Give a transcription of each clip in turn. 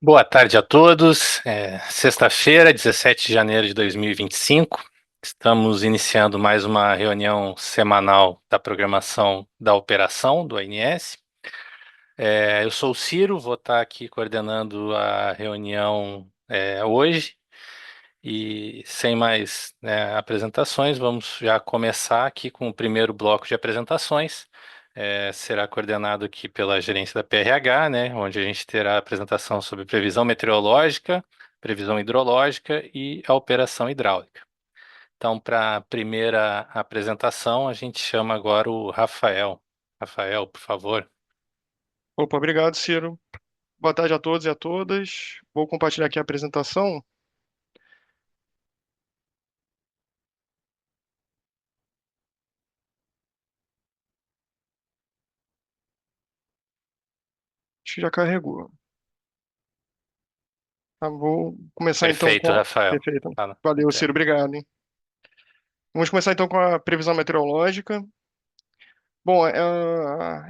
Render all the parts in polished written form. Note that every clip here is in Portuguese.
Boa tarde a todos. Sexta-feira, 17 de janeiro de 2025. Estamos iniciando mais uma reunião semanal da programação da operação do ANS. Eu sou o Ciro, vou estar aqui coordenando a reunião hoje. E sem mais, apresentações, vamos já começar aqui com o primeiro bloco de apresentações. Será coordenado aqui pela gerência da PRH, né, onde a gente terá a apresentação sobre previsão meteorológica, previsão hidrológica e a operação hidráulica. Então, para a primeira apresentação, a gente chama agora o Rafael. Rafael, por favor. Opa, obrigado, Ciro. Boa tarde a todos e a todas. Vou compartilhar aqui a apresentação. Acho que já carregou. Tá, vou começar então Perfeito, com. Rafael. Perfeito. Tá na Valeu, Ciro. tela. Obrigado, hein? Vamos começar então com a previsão meteorológica. Bom,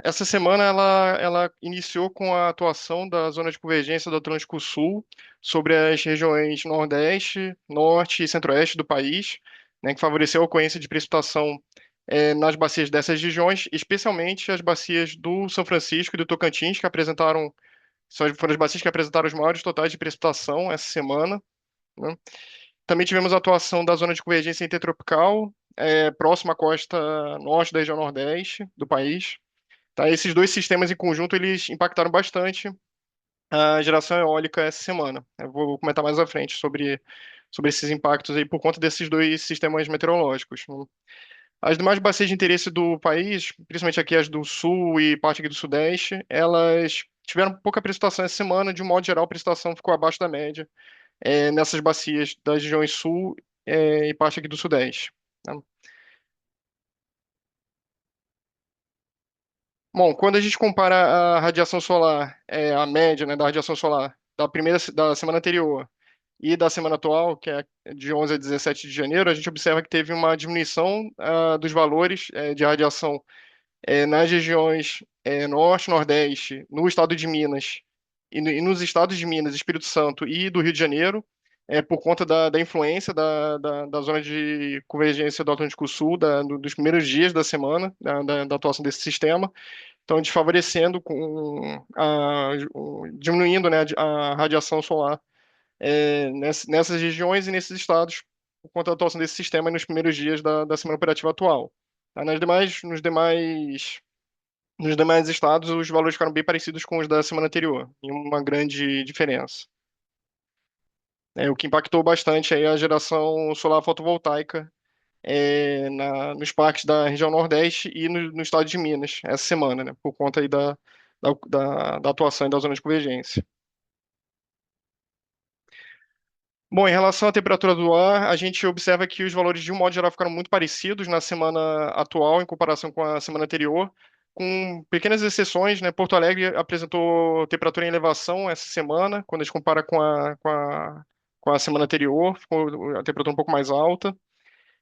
essa semana ela iniciou com a atuação da zona de convergência do Atlântico Sul sobre as regiões Nordeste, Norte e Centro-Oeste do país, né, que favoreceu a ocorrência de precipitação nas bacias dessas regiões, especialmente as bacias do São Francisco e do Tocantins, que foram as bacias que apresentaram os maiores totais de precipitação essa semana, né? Também tivemos a atuação da zona de convergência intertropical, próxima à costa norte da região Nordeste do país. Tá? Esses dois sistemas em conjunto, eles impactaram bastante a geração eólica essa semana. Eu vou comentar mais à frente sobre esses impactos aí por conta desses dois sistemas meteorológicos, né? As demais bacias de interesse do país, principalmente aqui as do sul e parte aqui do sudeste, elas tiveram pouca precipitação essa semana. De um modo geral, a precipitação ficou abaixo da média nessas bacias das regiões sul e parte aqui do sudeste, né? Bom, quando a gente compara a radiação solar, a média, né, da radiação solar da semana anterior e da semana atual, que é de 11 a 17 de janeiro, a gente observa que teve uma diminuição dos valores de radiação nas regiões norte, nordeste, no estado de Minas e nos estados de Minas, Espírito Santo e do Rio de Janeiro, por conta da influência da zona de convergência do Atlântico Sul, dos primeiros dias da semana, da atuação desse sistema. Então, desfavorecendo, diminuindo, né, a radiação solar nessas regiões e nesses estados, por conta da atuação desse sistema nos primeiros dias da semana operativa atual. Tá? Nos demais estados, os valores ficaram bem parecidos com os da semana anterior, em uma grande diferença. O que impactou bastante aí a geração solar fotovoltaica nos parques da região Nordeste e no estado de Minas, essa semana, né, por conta aí da atuação da zona de convergência. Bom, em relação à temperatura do ar, a gente observa que os valores, de um modo geral, ficaram muito parecidos na semana atual em comparação com a semana anterior, com pequenas exceções, né? Porto Alegre apresentou temperatura em elevação essa semana, quando a gente compara com a semana anterior, ficou a temperatura um pouco mais alta.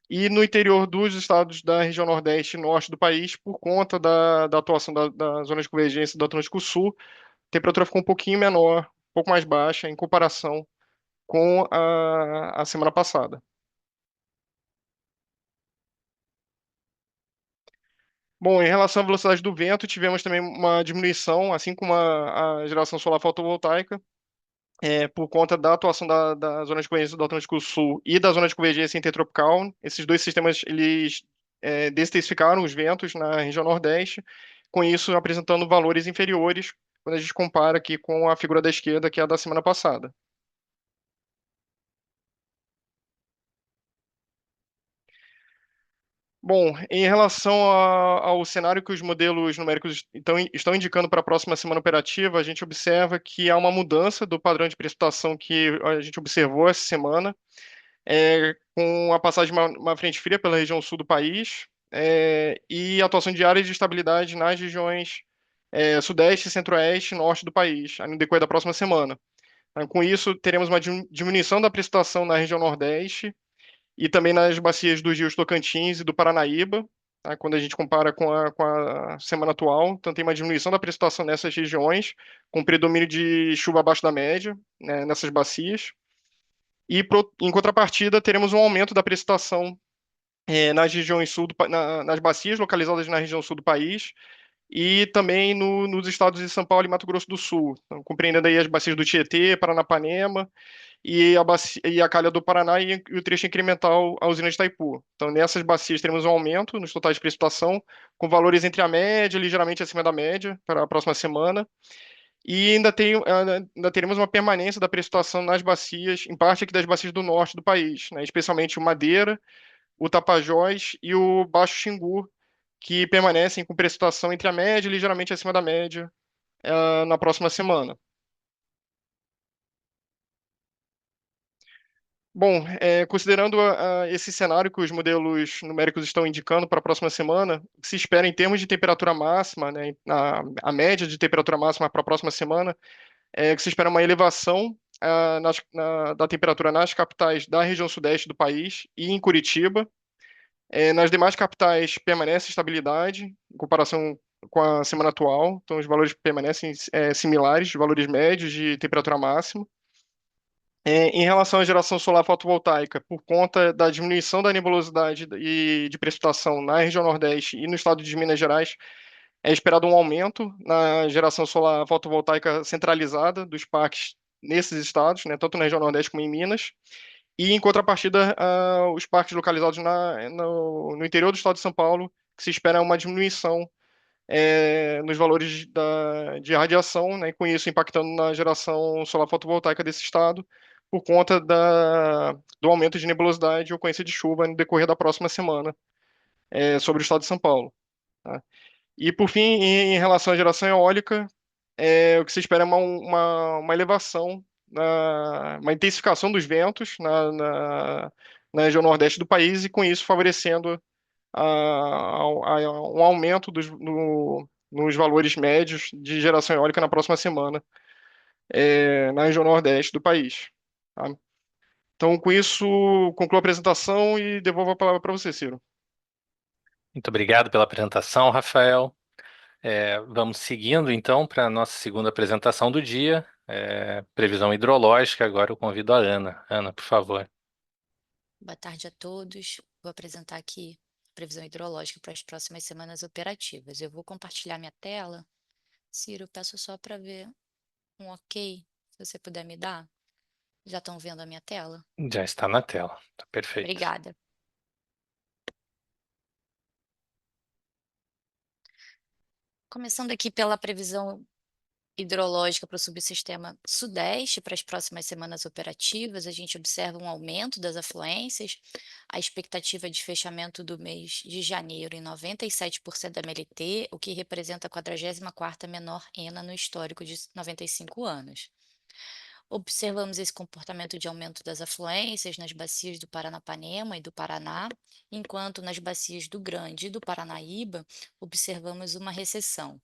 E no interior dos estados da região Nordeste e Norte do país, por conta da atuação da zona de convergência do Atlântico Sul, a temperatura ficou um pouquinho menor, um pouco mais baixa em comparação com a semana passada. Bom, em relação à velocidade do vento, tivemos também uma diminuição, assim como a geração solar fotovoltaica, por conta da atuação da zona de convergência do Atlântico Sul e da zona de convergência intertropical. Esses dois sistemas, eles desintensificaram os ventos na região Nordeste, com isso apresentando valores inferiores quando a gente compara aqui com a figura da esquerda, que é a da semana passada. Bom, em relação ao cenário que os modelos numéricos estão indicando para a próxima semana operativa, a gente observa que há uma mudança do padrão de precipitação que a gente observou essa semana, com a passagem de uma frente fria pela região sul do país, e atuação de áreas de estabilidade nas regiões sudeste, centro-oeste e norte do país, no decorrer da próxima semana. Com isso, teremos uma diminuição da precipitação na região nordeste, e também nas bacias dos rios Tocantins e do Paranaíba, tá? Quando a gente compara com a semana atual. Então, tem uma diminuição da precipitação nessas regiões, com predomínio de chuva abaixo da média, né, nessas bacias. E, em contrapartida, teremos um aumento da precipitação nas regiões sul nas bacias localizadas na região sul do país e também nos estados de São Paulo e Mato Grosso do Sul, então, compreendendo aí as bacias do Tietê, Paranapanema e a calha do Paraná e o trecho incremental à usina de Itaipu. Então, nessas bacias teremos um aumento nos totais de precipitação, com valores entre a média, ligeiramente acima da média, para a próxima semana. E ainda teremos uma permanência da precipitação nas bacias, em parte aqui das bacias do norte do país, né, especialmente o Madeira, o Tapajós e o Baixo Xingu, que permanecem com precipitação entre a média e ligeiramente acima da média na próxima semana. Bom, considerando esse cenário que os modelos numéricos estão indicando para a próxima semana, o que se espera em termos de temperatura máxima, né, a média de temperatura máxima para a próxima semana, é que se espera uma elevação da temperatura nas capitais da região sudeste do país e em Curitiba. Nas demais capitais permanece estabilidade em comparação com a semana atual, então os valores permanecem similares, valores médios de temperatura máxima. Em relação à geração solar fotovoltaica, por conta da diminuição da nebulosidade e de precipitação na região Nordeste e no estado de Minas Gerais, é esperado um aumento na geração solar fotovoltaica centralizada dos parques nesses estados, né, tanto na região Nordeste como em Minas. E, em contrapartida, os parques localizados no interior do estado de São Paulo, que se espera uma diminuição nos valores de radiação, né, e com isso impactando na geração solar fotovoltaica desse estado, por conta do aumento de nebulosidade e ocorrência de chuva no decorrer da próxima semana sobre o estado de São Paulo. Tá? E, por fim, em relação à geração eólica, o que se espera é uma elevação, uma intensificação dos ventos na região nordeste do país e, com isso, favorecendo um aumento nos valores médios de geração eólica na próxima semana, na região nordeste do país. Tá? Então, com isso, concluo a apresentação e devolvo a palavra para você, Ciro. Muito obrigado pela apresentação, Rafael. Vamos seguindo então para a nossa segunda apresentação do dia, previsão hidrológica. Agora eu convido a Ana. Ana, por favor. Boa tarde a todos. Vou apresentar aqui a previsão hidrológica para as próximas semanas operativas. Eu vou compartilhar minha tela. Ciro, peço só para ver um ok, se você puder me dar. Já estão vendo a minha tela? Já está na tela. Tá perfeito. Obrigada. Começando aqui pela previsão hidrológica para o subsistema Sudeste para as próximas semanas operativas, a gente observa um aumento das afluências, a expectativa de fechamento do mês de janeiro em 97% da MLT, o que representa a 44ª menor ENA no histórico de 95 anos. Observamos esse comportamento de aumento das afluências nas bacias do Paranapanema e do Paraná, enquanto nas bacias do Grande e do Paranaíba observamos uma recessão.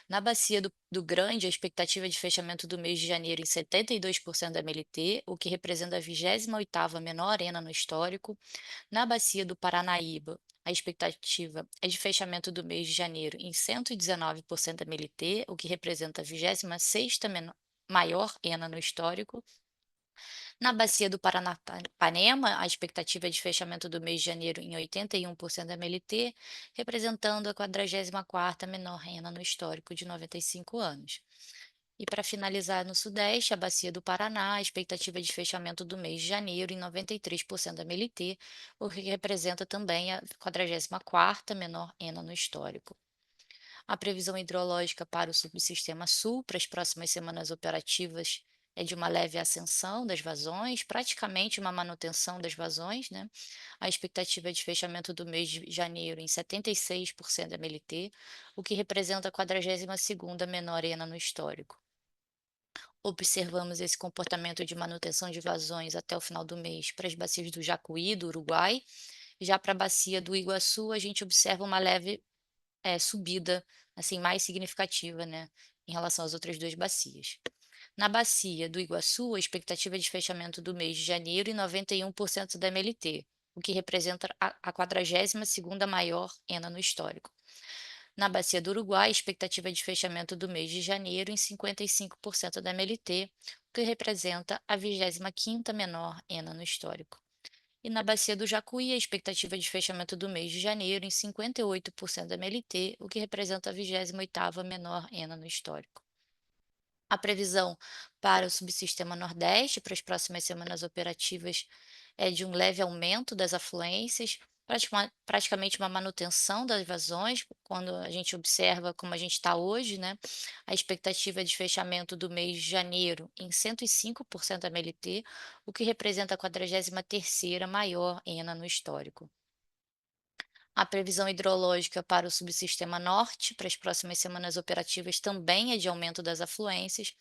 Na bacia do Grande, a expectativa de fechamento do mês de janeiro em 72% da MLT, o que representa a 28ª menor ENA no histórico. Na bacia do Paranaíba, a expectativa é de fechamento do mês de janeiro em 119% da MLT, o que representa a 26ª maior ENA no histórico. Na bacia do Paranapanema, a expectativa é de fechamento do mês de janeiro em 81% da MLT, representando a 44ª menor renda no histórico de 95 anos. E para finalizar no Sudeste, a bacia do Paraná, a expectativa de fechamento do mês de janeiro em 93% da MLT, o que representa também a 44ª menor ENA no histórico. A previsão hidrológica para o subsistema Sul para as próximas semanas operativas é de uma leve ascensão das vazões, praticamente uma manutenção das vazões, né? A expectativa é de fechamento do mês de janeiro em 76% da MLT, o que representa a 42ª menor ENA no histórico. Observamos esse comportamento de manutenção de vazões até o final do mês para as bacias do Jacuí, do Uruguai. Já para a bacia do Iguaçu, a gente observa uma leve subida assim mais significativa, né, em relação às outras duas bacias. Na bacia do Iguaçu, a expectativa de fechamento do mês de janeiro em 91% da MLT, o que representa a 42ª maior ENA no histórico. Na Bacia do Uruguai, a expectativa de fechamento do mês de janeiro em 55% da MLT, o que representa a 25ª menor ENA no histórico. E na Bacia do Jacuí, a expectativa de fechamento do mês de janeiro em 58% da MLT, o que representa a 28ª menor ENA no histórico. A previsão para o subsistema Nordeste para as próximas semanas operativas é de um leve aumento das afluências, praticamente uma manutenção das vazões, quando a gente observa como a gente está hoje, né? A expectativa de fechamento do mês de janeiro em 105% da MLT, o que representa a 43ª maior ENA no histórico. A previsão hidrológica para o subsistema Norte para as próximas semanas operativas também é de aumento das afluências.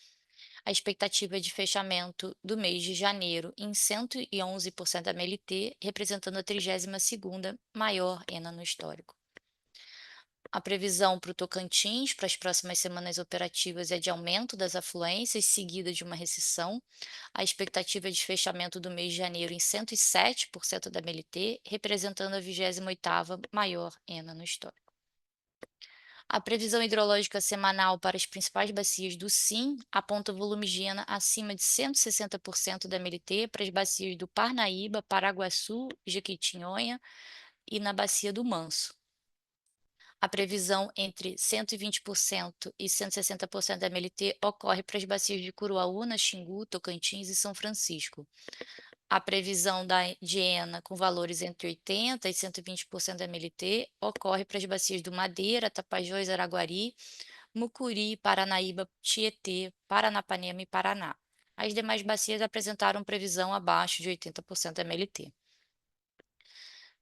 A expectativa de fechamento do mês de janeiro em 111% da MLT, representando a 32ª maior ENA no histórico. A previsão para o Tocantins para as próximas semanas operativas é de aumento das afluências, seguida de uma recessão. A expectativa de fechamento do mês de janeiro em 107% da MLT, representando a 28ª maior ENA no histórico. A previsão hidrológica semanal para as principais bacias do SIM aponta volumes de ENA acima de 160% da MLT para as bacias do Parnaíba, Paraguaçu, Jequitinhonha e na bacia do Manso. A previsão entre 120% e 160% da MLT ocorre para as bacias de Curuaúna, Xingu, Tocantins e São Francisco. A previsão de ENA com valores entre 80% e 120% da MLT ocorre para as bacias do Madeira, Tapajós, Araguari, Mucuri, Paranaíba, Tietê, Paranapanema e Paraná. As demais bacias apresentaram previsão abaixo de 80% da MLT.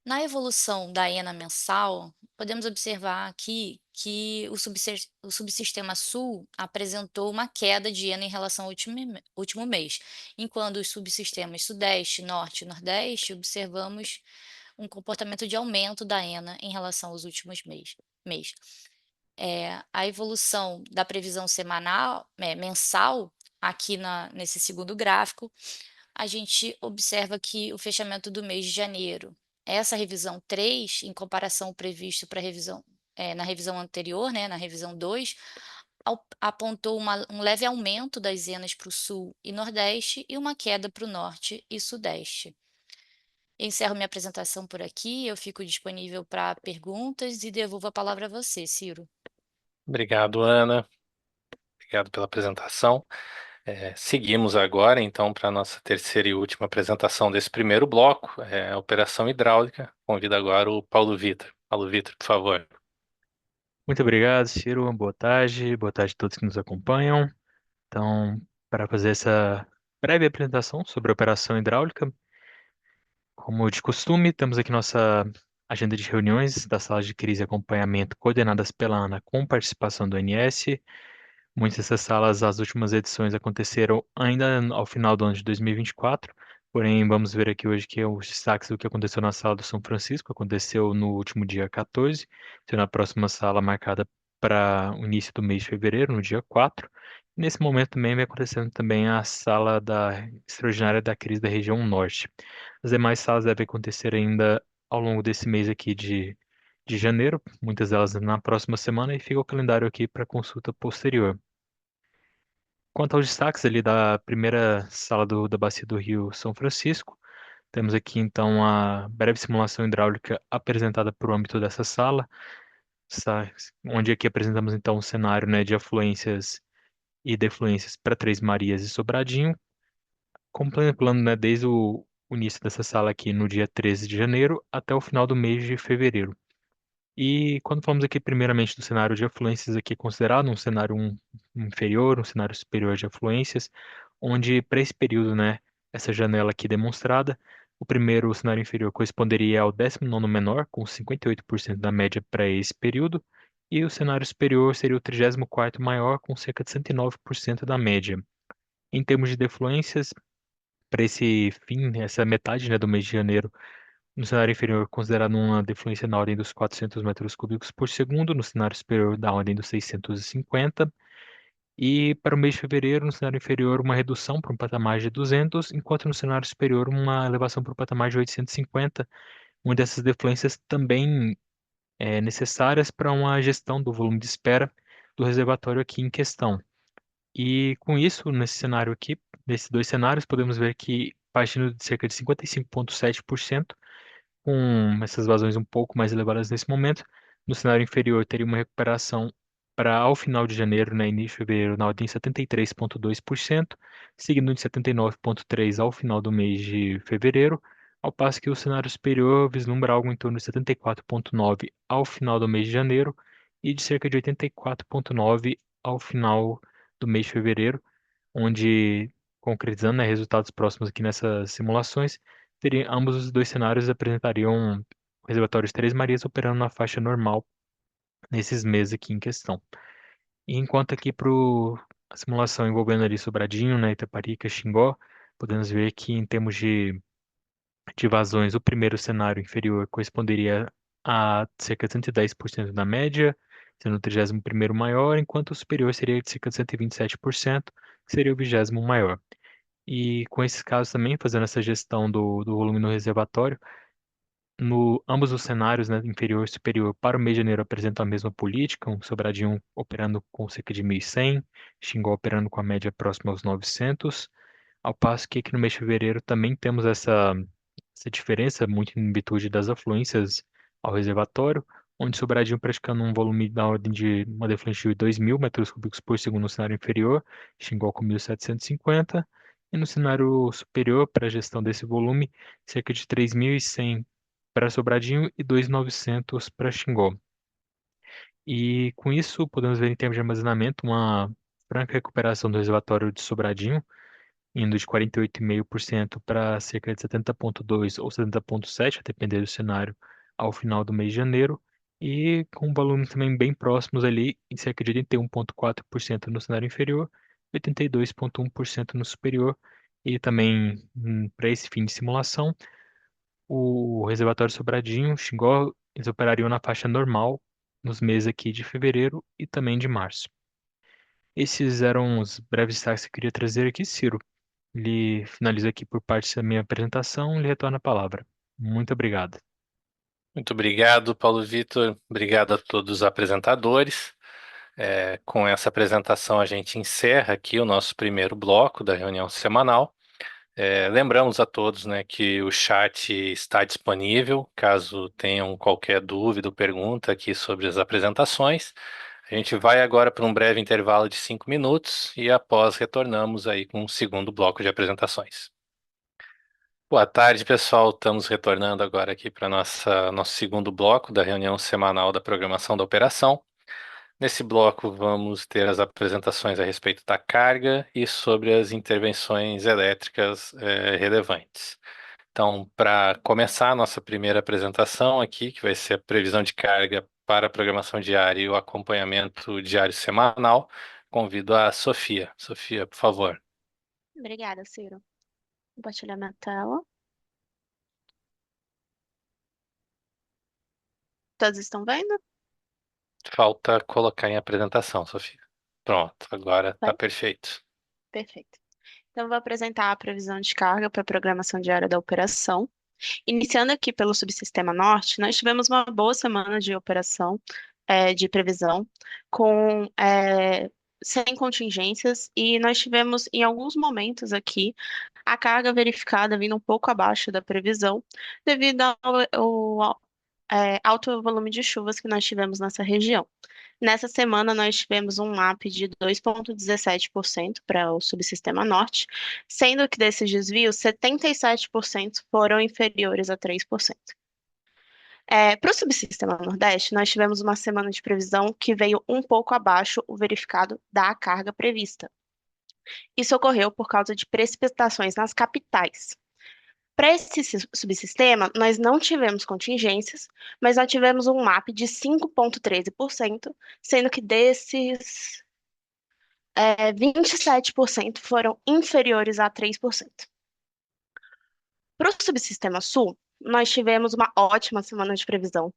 Na evolução da ENA mensal, podemos observar aqui que o subsistema Sul apresentou uma queda de ENA em relação ao último mês, enquanto os subsistemas Sudeste, Norte e Nordeste observamos um comportamento de aumento da ENA em relação aos últimos mês. A evolução da previsão mensal, aqui nesse segundo gráfico, a gente observa que o fechamento do mês de janeiro, essa revisão 3, em comparação ao previsto para na revisão anterior, né, na revisão 2, apontou um leve aumento das ENAs para o Sul e Nordeste e uma queda para o Norte e Sudeste. Encerro minha apresentação por aqui, eu fico disponível para perguntas e devolvo a palavra a você, Ciro. Obrigado, Ana. Obrigado pela apresentação. Seguimos agora, então, para a nossa terceira e última apresentação desse primeiro bloco, a operação hidráulica. Convido agora o Paulo Vitor. Paulo Vitor, por favor. Muito obrigado, Ciro. Boa tarde a todos que nos acompanham. Então, para fazer essa breve apresentação sobre a operação hidráulica, como de costume, temos aqui nossa agenda de reuniões das salas de crise e acompanhamento coordenadas pela ANA com participação do ONS. Muitas dessas salas, as últimas edições aconteceram ainda ao final do ano de 2024, porém vamos ver aqui hoje que os destaques do que aconteceu na sala do São Francisco, aconteceu no último dia 14, sendo a próxima sala marcada para o início do mês de fevereiro, no dia 4. Nesse momento também vem acontecendo também a sala extraordinária da crise da região norte. As demais salas devem acontecer ainda ao longo desse mês aqui de janeiro, muitas delas na próxima semana, e fica o calendário aqui para consulta posterior. Quanto aos destaques ali da primeira sala da Bacia do Rio São Francisco, temos aqui então a breve simulação hidráulica apresentada por o âmbito dessa sala, onde aqui apresentamos então um cenário, né, de afluências e defluências para Três Marias e Sobradinho, contemplando, né, desde o início dessa sala aqui no dia 13 de janeiro até o final do mês de fevereiro. E quando falamos aqui primeiramente do cenário de afluências, aqui considerado um cenário inferior, um cenário superior de afluências, onde para esse período, né, essa janela aqui demonstrada, o primeiro, o cenário inferior, corresponderia ao 19º menor, com 58% da média para esse período, e o cenário superior seria o 34º maior, com cerca de 109% da média. Em termos de defluências, para esse fim, essa metade, né, do mês de janeiro, no cenário inferior, considerado uma defluência na ordem dos 400 metros cúbicos por segundo, no cenário superior, da ordem dos 650. E para o mês de fevereiro, no cenário inferior, uma redução para um patamar de 200, enquanto no cenário superior, uma elevação para o patamar de 850, onde essas defluências também necessárias para uma gestão do volume de espera do reservatório aqui em questão. E com isso, nesse cenário aqui, nesses dois cenários, podemos ver que partindo de cerca de 55,7%, com essas vazões um pouco mais elevadas nesse momento, no cenário inferior teria uma recuperação para ao final de janeiro, né, início de fevereiro, na ordem de 73,2%, seguindo de 79,3% ao final do mês de fevereiro, ao passo que o cenário superior vislumbra algo em torno de 74,9% ao final do mês de janeiro e de cerca de 84,9% ao final do mês de fevereiro, onde, concretizando, né, resultados próximos aqui nessas simulações, ambos os dois cenários apresentariam reservatórios Três Marias operando na faixa normal nesses meses aqui em questão. E enquanto aqui para a simulação envolvendo ali Sobradinho, né, Itaparica, Xingó, podemos ver que em termos de vazões, o primeiro cenário inferior corresponderia a cerca de 110% da média, sendo o 31º maior, enquanto o superior seria de cerca de 127%, que seria o 20º maior. E com esses casos também, fazendo essa gestão do volume no reservatório, ambos os cenários, né, inferior e superior, para o mês de janeiro apresentam a mesma política, um Sobradinho operando com cerca de 1.100, Xingó operando com a média próxima aos 900, ao passo que aqui no mês de fevereiro também temos essa diferença muito em virtude das afluências ao reservatório, onde Sobradinho praticando um volume da ordem de uma defluência de 2.000 metros cúbicos por segundo no cenário inferior, Xingó com 1.750, e no cenário superior, para a gestão desse volume, cerca de 3.100 para Sobradinho e 2.900 para Xingó. E com isso, podemos ver em termos de armazenamento uma franca recuperação do reservatório de Sobradinho, indo de 48,5% para cerca de 70,2% ou 70,7%, a depender do cenário, ao final do mês de janeiro, e com volumes também bem próximos ali, em cerca de 81,4% no cenário inferior, 82,1% no superior, e também para esse fim de simulação, o reservatório Sobradinho, Xingó, eles operariam na faixa normal nos meses aqui de fevereiro e também de março. Esses eram os breves destaques que eu queria trazer aqui, Ciro. Ele finaliza aqui por parte da minha apresentação e lhe retorna a palavra. Muito obrigado. Muito obrigado, Paulo Vitor. Obrigado a todos os apresentadores. Com essa apresentação, a gente encerra aqui o nosso primeiro bloco da reunião semanal. Lembramos a todos, né, que o chat está disponível, caso tenham qualquer dúvida ou pergunta aqui sobre as apresentações. A gente vai agora para um breve intervalo de 5 minutos e após retornamos aí com o segundo bloco de apresentações. Boa tarde, pessoal. Estamos retornando agora aqui para nosso segundo bloco da reunião semanal da programação da operação. Nesse bloco, vamos ter as apresentações a respeito da carga e sobre as intervenções elétricas relevantes. Então, para começar a nossa primeira apresentação aqui, que vai ser a previsão de carga para a programação diária e o acompanhamento diário semanal, convido a Sofia. Sofia, por favor. Obrigada, Ciro. Compartilhar minha tela. Todos estão vendo? Falta colocar em apresentação, Sofia. Pronto, agora está Vai? perfeito. Perfeito. Então, eu vou apresentar a previsão de carga para a programação diária da operação. Iniciando aqui pelo subsistema norte, nós tivemos uma boa semana de operação, de previsão, sem contingências, e nós tivemos, em alguns momentos aqui, a carga verificada vindo um pouco abaixo da previsão, devido ao alto volume de chuvas que nós tivemos nessa região. Nessa semana, nós tivemos um MAP de 2,17% para o subsistema norte, sendo que desses desvios, 77% foram inferiores a 3%. Para o subsistema nordeste, nós tivemos uma semana de previsão que veio um pouco abaixo o verificado da carga prevista. Isso ocorreu por causa de precipitações nas capitais. Para esse subsistema, nós não tivemos contingências, mas nós tivemos um MAP de 5,13%, sendo que desses 27% foram inferiores a 3%. Para o subsistema sul, nós tivemos uma ótima semana de previsão,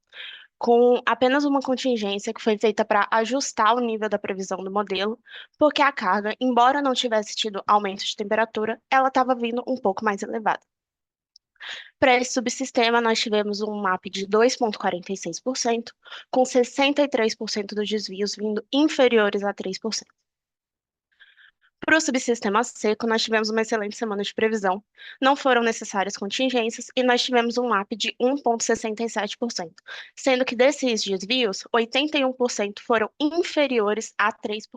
com apenas uma contingência que foi feita para ajustar o nível da previsão do modelo, porque a carga, embora não tivesse tido aumento de temperatura, ela estava vindo um pouco mais elevada. Para esse subsistema, nós tivemos um MAP de 2,46%, com 63% dos desvios vindo inferiores a 3%. Para o subsistema seco, nós tivemos uma excelente semana de previsão. Não foram necessárias contingências e nós tivemos um MAP de 1,67%, sendo que desses desvios, 81% foram inferiores a 3%.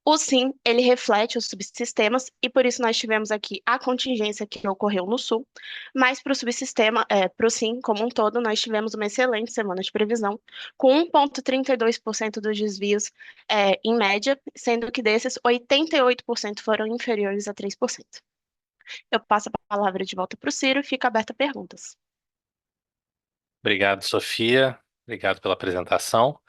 O SIM, ele reflete os subsistemas e por isso nós tivemos aqui a contingência que ocorreu no sul, mas para o subsistema, para o SIM como um todo, nós tivemos uma excelente semana de previsão, com 1,32% dos desvios em média, sendo que desses 88% foram inferiores a 3%. Eu passo a palavra de volta para o Ciro e fica aberta a perguntas. Obrigado, Sofia. Obrigado pela apresentação.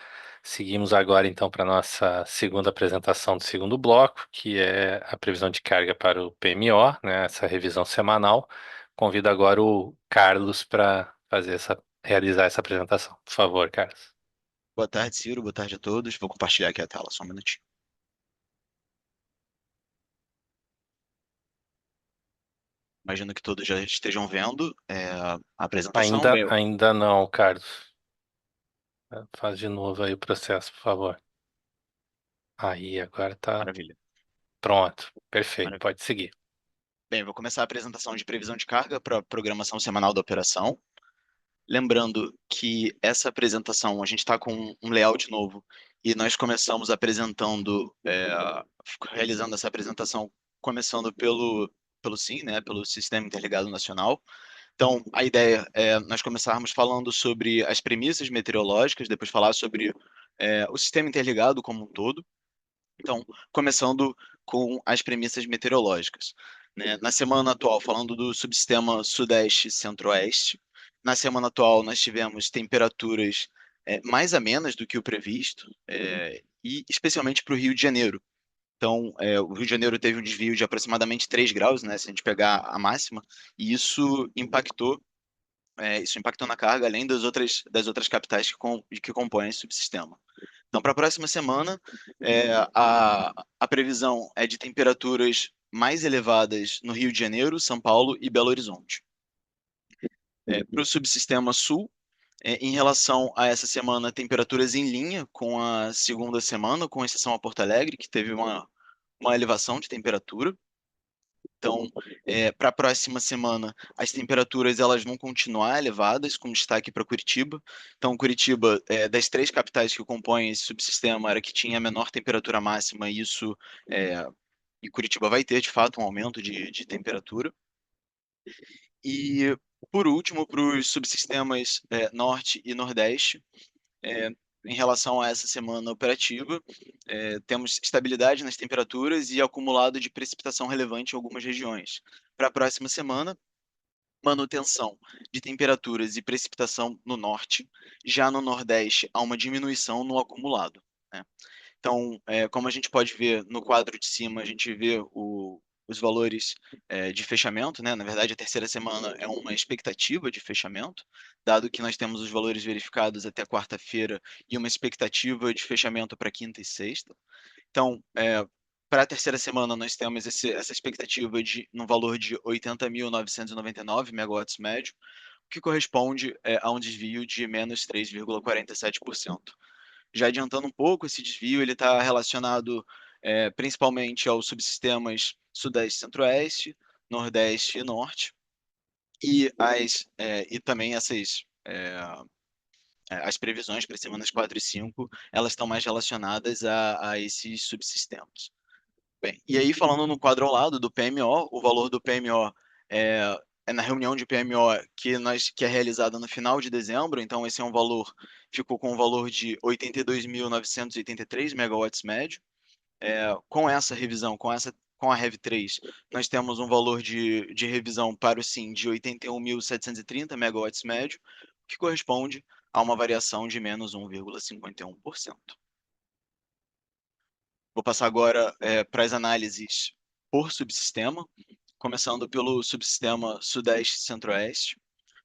Seguimos agora, então, para a nossa segunda apresentação do segundo bloco, que é a previsão de carga para o PMO, né, essa revisão semanal. Convido agora o Carlos para realizar essa apresentação. Por favor, Carlos. Boa tarde, Ciro. Boa tarde a todos. Vou compartilhar aqui a tela, só um minutinho. Imagino que todos já estejam vendo a apresentação. Ainda não, Carlos. Faz de novo aí o processo, por favor. Aí, agora tá Maravilha. pronto. Perfeito, Maravilha. pode seguir. Bem, vou começar a apresentação de previsão de carga para a programação semanal da operação. Lembrando que essa apresentação, a gente está com um layout novo e nós começamos realizando essa apresentação, começando pelo SIM, né, pelo Sistema Interligado Nacional. Então, a ideia é nós começarmos falando sobre as premissas meteorológicas, depois falar sobre o sistema interligado como um todo. Então, começando com as premissas meteorológicas, né? Na semana atual, falando do subsistema Sudeste e Centro-Oeste, na semana atual nós tivemos temperaturas mais amenas do que o previsto, e especialmente para o Rio de Janeiro. Então, o Rio de Janeiro teve um desvio de aproximadamente 3 graus, né, se a gente pegar a máxima, e isso impactou na carga, além das outras capitais que compõem esse subsistema. Então, para a próxima semana, a previsão é de temperaturas mais elevadas no Rio de Janeiro, São Paulo e Belo Horizonte. Para o subsistema sul, em relação a essa semana, temperaturas em linha com a segunda semana, com exceção a Porto Alegre, que teve uma elevação de temperatura. Então, para a próxima semana, as temperaturas elas vão continuar elevadas, com destaque para Curitiba. Então, Curitiba, das 3 capitais que compõem esse subsistema, era que tinha a menor temperatura máxima, e Curitiba vai ter, de fato, um aumento de temperatura. E, por último, para os subsistemas Norte e Nordeste, em relação a essa semana operativa, temos estabilidade nas temperaturas e acumulado de precipitação relevante em algumas regiões. Para a próxima semana, manutenção de temperaturas e precipitação no norte, já no nordeste há uma diminuição no acumulado, né? Então, como a gente pode ver no quadro de cima, a gente vê os valores de fechamento, né? Na verdade, a terceira semana é uma expectativa de fechamento, dado que nós temos os valores verificados até quarta-feira e uma expectativa de fechamento para quinta e sexta. Então, para a terceira semana, nós temos essa expectativa no valor de 80.999 megawatts médio, o que corresponde a um desvio de menos 3,47%. Já adiantando um pouco, esse desvio ele está relacionado principalmente aos subsistemas Sudeste, Centro-Oeste, Nordeste e Norte, e também as previsões para as semanas 4 e 5, elas estão mais relacionadas a esses subsistemas. Bem, e aí falando no quadro ao lado do PMO, o valor do PMO é na reunião de PMO que é realizada no final de dezembro, então esse ficou com um valor de 82.983 megawatts médio. Com essa revisão, com a REV3, nós temos um valor de revisão para o SIM de 81.730 megawatts médio, que corresponde a uma variação de menos 1,51%. Vou passar agora para as análises por subsistema, começando pelo subsistema Sudeste e Centro-Oeste.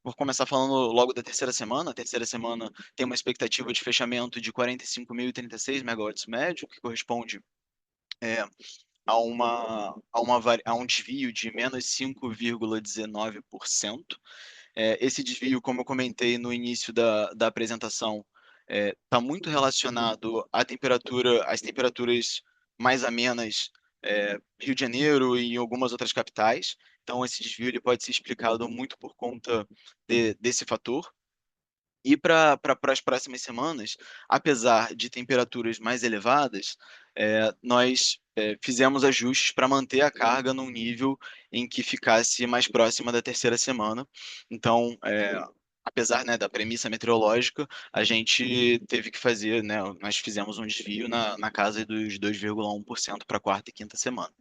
vou começar falando logo da terceira semana. A terceira semana tem uma expectativa de fechamento de 45.036 megawatts médio, que corresponde a um desvio de menos 5,19%. Esse desvio, como eu comentei no início da apresentação, está muito relacionado às temperaturas mais amenas, Rio de Janeiro e em algumas outras capitais. Então, esse desvio ele pode ser explicado muito por conta desse fator. E para as próximas semanas, apesar de temperaturas mais elevadas, nós fizemos ajustes para manter a carga num nível em que ficasse mais próxima da terceira semana. Então, apesar, né, da premissa meteorológica, a gente teve que fazer, né, nós fizemos um desvio na casa dos 2,1% para a quarta e quinta semana.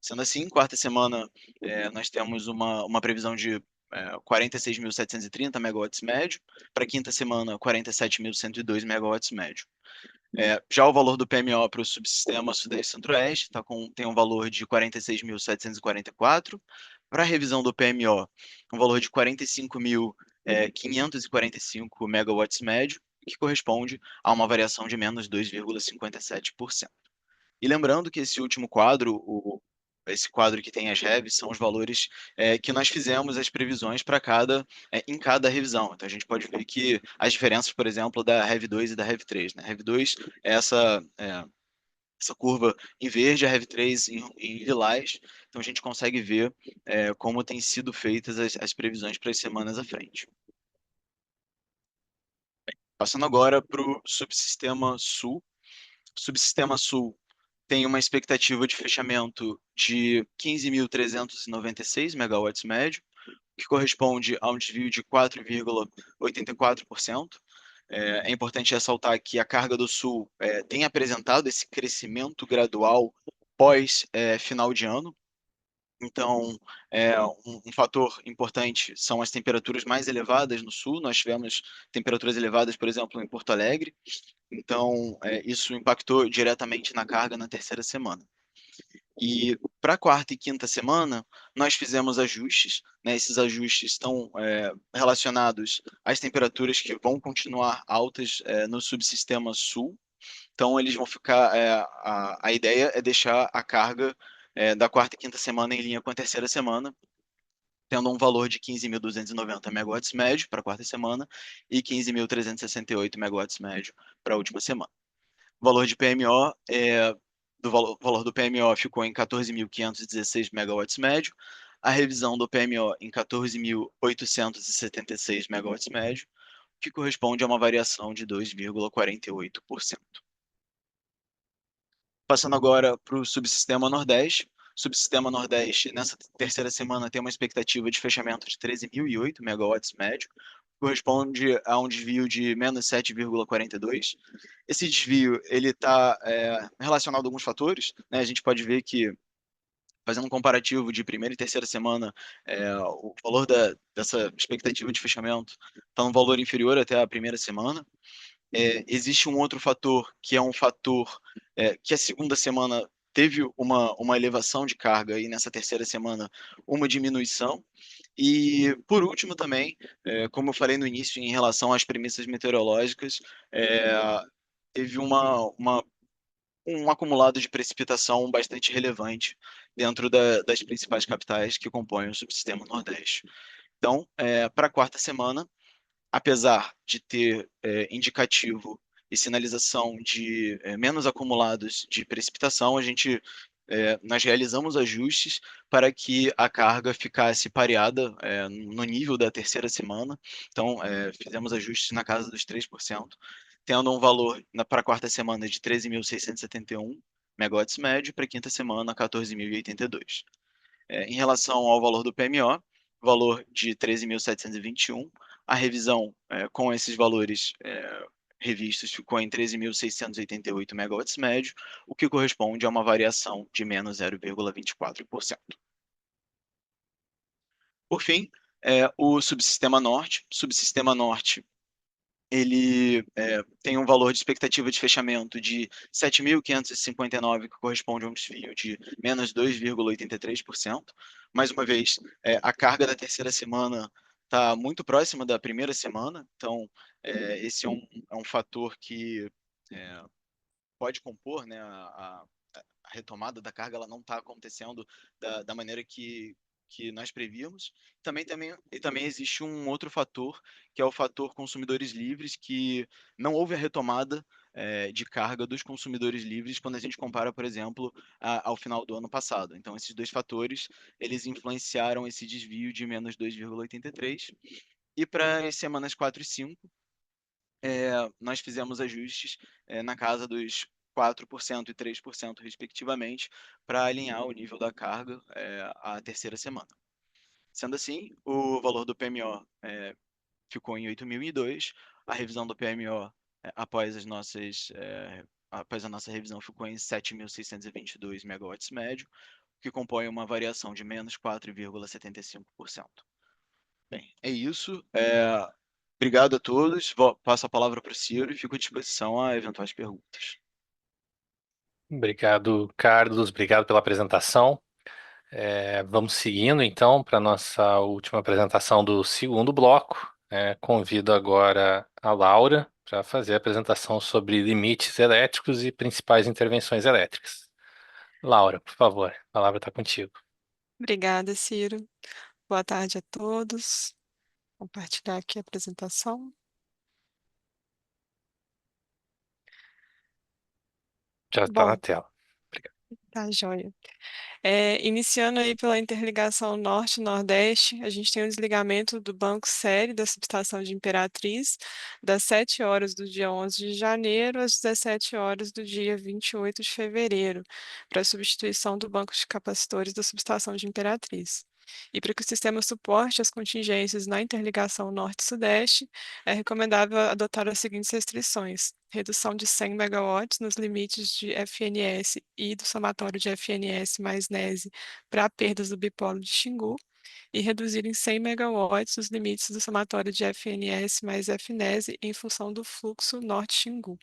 Sendo assim, quarta semana, nós temos uma previsão de 46.730 megawatts médio, para quinta semana, 47.102 megawatts médio. Já o valor do PMO para o subsistema Sudeste Centro-Oeste tem um valor de 46.744. Para a revisão do PMO, um valor de 45.545 megawatts médio, que corresponde a uma variação de menos 2,57%. E lembrando que esse último quadro, esse quadro que tem as revs, são os valores que nós fizemos as previsões para em cada revisão. Então a gente pode ver que as diferenças, por exemplo, da Rev 2 e da Rev 3. Né? Rev 2 é essa curva em verde, a Rev 3 em lilás. Então a gente consegue ver como têm sido feitas as previsões para as semanas à frente. Passando agora para o subsistema Sul. O subsistema Sul tem uma expectativa de fechamento de 15.396 megawatts médio, que corresponde a um desvio de 4,84%. É importante ressaltar que a carga do Sul tem apresentado esse crescimento gradual pós final de ano. Então, um fator importante são as temperaturas mais elevadas no Sul. Nós tivemos temperaturas elevadas, por exemplo, em Porto Alegre. Então, isso impactou diretamente na carga na terceira semana. E para a quarta e quinta semana, nós fizemos ajustes, né? Esses ajustes estão relacionados às temperaturas que vão continuar altas no subsistema Sul. Então, eles vão ficar. A ideia é deixar a carga da quarta e quinta semana em linha com a terceira semana, tendo um valor de 15.290 megawatts médio para a quarta semana e 15.368 megawatts médio para a última semana. O valor de PMO valor do PMO ficou em 14.516 megawatts médio, a revisão do PMO em 14.876 megawatts médio, que corresponde a uma variação de 2,48%. Passando agora para o subsistema Nordeste. O subsistema Nordeste, nessa terceira semana, tem uma expectativa de fechamento de 13.008 megawatts médio, corresponde a um desvio de menos 7,42%. Esse desvio está relacionado a alguns fatores. Né? A gente pode ver que, fazendo um comparativo de primeira e terceira semana, o valor dessa expectativa de fechamento está um valor inferior até a primeira semana. Existe um outro fator, que é um fator que a segunda semana teve uma elevação de carga e nessa terceira semana uma diminuição. E, por último, também, como eu falei no início, em relação às premissas meteorológicas, teve um acumulado de precipitação bastante relevante dentro das principais capitais que compõem o subsistema Nordeste. Então, para a quarta semana, apesar de ter indicativo e sinalização de menos acumulados de precipitação, nós realizamos ajustes para que a carga ficasse pareada no nível da terceira semana. Então, fizemos ajustes na casa dos 3%, tendo um valor para a quarta semana de 13.671 megawatts médio, para a quinta semana 14.082. Em relação ao valor do PMO, valor de 13.721, a revisão com esses valores revistos ficou em 13.688 megawatts médio, o que corresponde a uma variação de menos 0,24%. Por fim, o subsistema Norte. O subsistema Norte ele tem um valor de expectativa de fechamento de 7.559, que corresponde a um desvio de menos 2,83%. Mais uma vez, a carga da terceira semana está muito próxima da primeira semana, então esse é um fator que pode compor, né, a retomada da carga, ela não está acontecendo da maneira que nós prevíamos. E também existe um outro fator, que é o fator consumidores livres, que não houve a retomada de carga dos consumidores livres quando a gente compara, por exemplo, ao final do ano passado. Então, esses dois fatores, eles influenciaram esse desvio de menos 2,83. E para as semanas 4 e 5, nós fizemos ajustes na casa dos 4% e 3%, respectivamente, para alinhar o nível da carga à terceira semana. Sendo assim, o valor do PMO ficou em 8.002, a revisão do PMO após a nossa revisão ficou em 7.622 megawatts médio, que compõe uma variação de menos 4,75%. Bem, é isso. Obrigado a todos. Passo a palavra para o Ciro e fico à disposição a eventuais perguntas. Obrigado, Carlos. Obrigado pela apresentação. Vamos seguindo, então, para a nossa última apresentação do segundo bloco. Convido agora a Laura para fazer a apresentação sobre limites elétricos e principais intervenções elétricas. Laura, por favor, a palavra está contigo. Obrigada, Ciro. Boa tarde a todos. Compartilhar aqui a apresentação. Já está na Bom, tela. Obrigado. tá joia. Iniciando aí pela interligação Norte-Nordeste, a gente tem o desligamento do banco série da subestação de Imperatriz, das 7 horas do dia 11 de janeiro às 17 horas do dia 28 de fevereiro, para substituição do banco de capacitores da subestação de Imperatriz. E para que o sistema suporte as contingências na interligação Norte-Sudeste, é recomendável adotar as seguintes restrições: redução de 100 megawatts nos limites de FNS e do somatório de FNS mais NESE para perdas do bipolo de Xingu, e reduzir em 100 megawatts os limites do somatório de FNS mais FNESE em função do fluxo Norte-Xingu.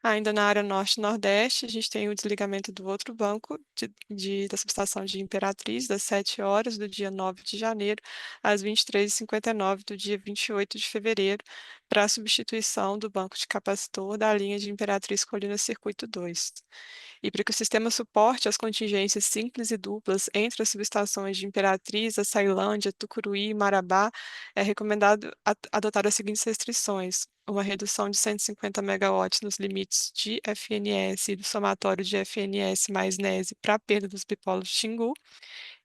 Ainda na área norte-nordeste, a gente tem o desligamento do outro banco da subestação de Imperatriz, das 7 horas do dia 9 de janeiro às 23h59 do dia 28 de fevereiro, para a substituição do banco de capacitor da linha de Imperatriz Colina Circuito 2. E para que o sistema suporte as contingências simples e duplas entre as subestações de Imperatriz, Açailândia, Tucuruí e Marabá, é recomendado adotar as seguintes restrições: uma redução de 150 megawatts nos limites de FNS e do somatório de FNS mais NESE para a perda dos bipolos de Xingu,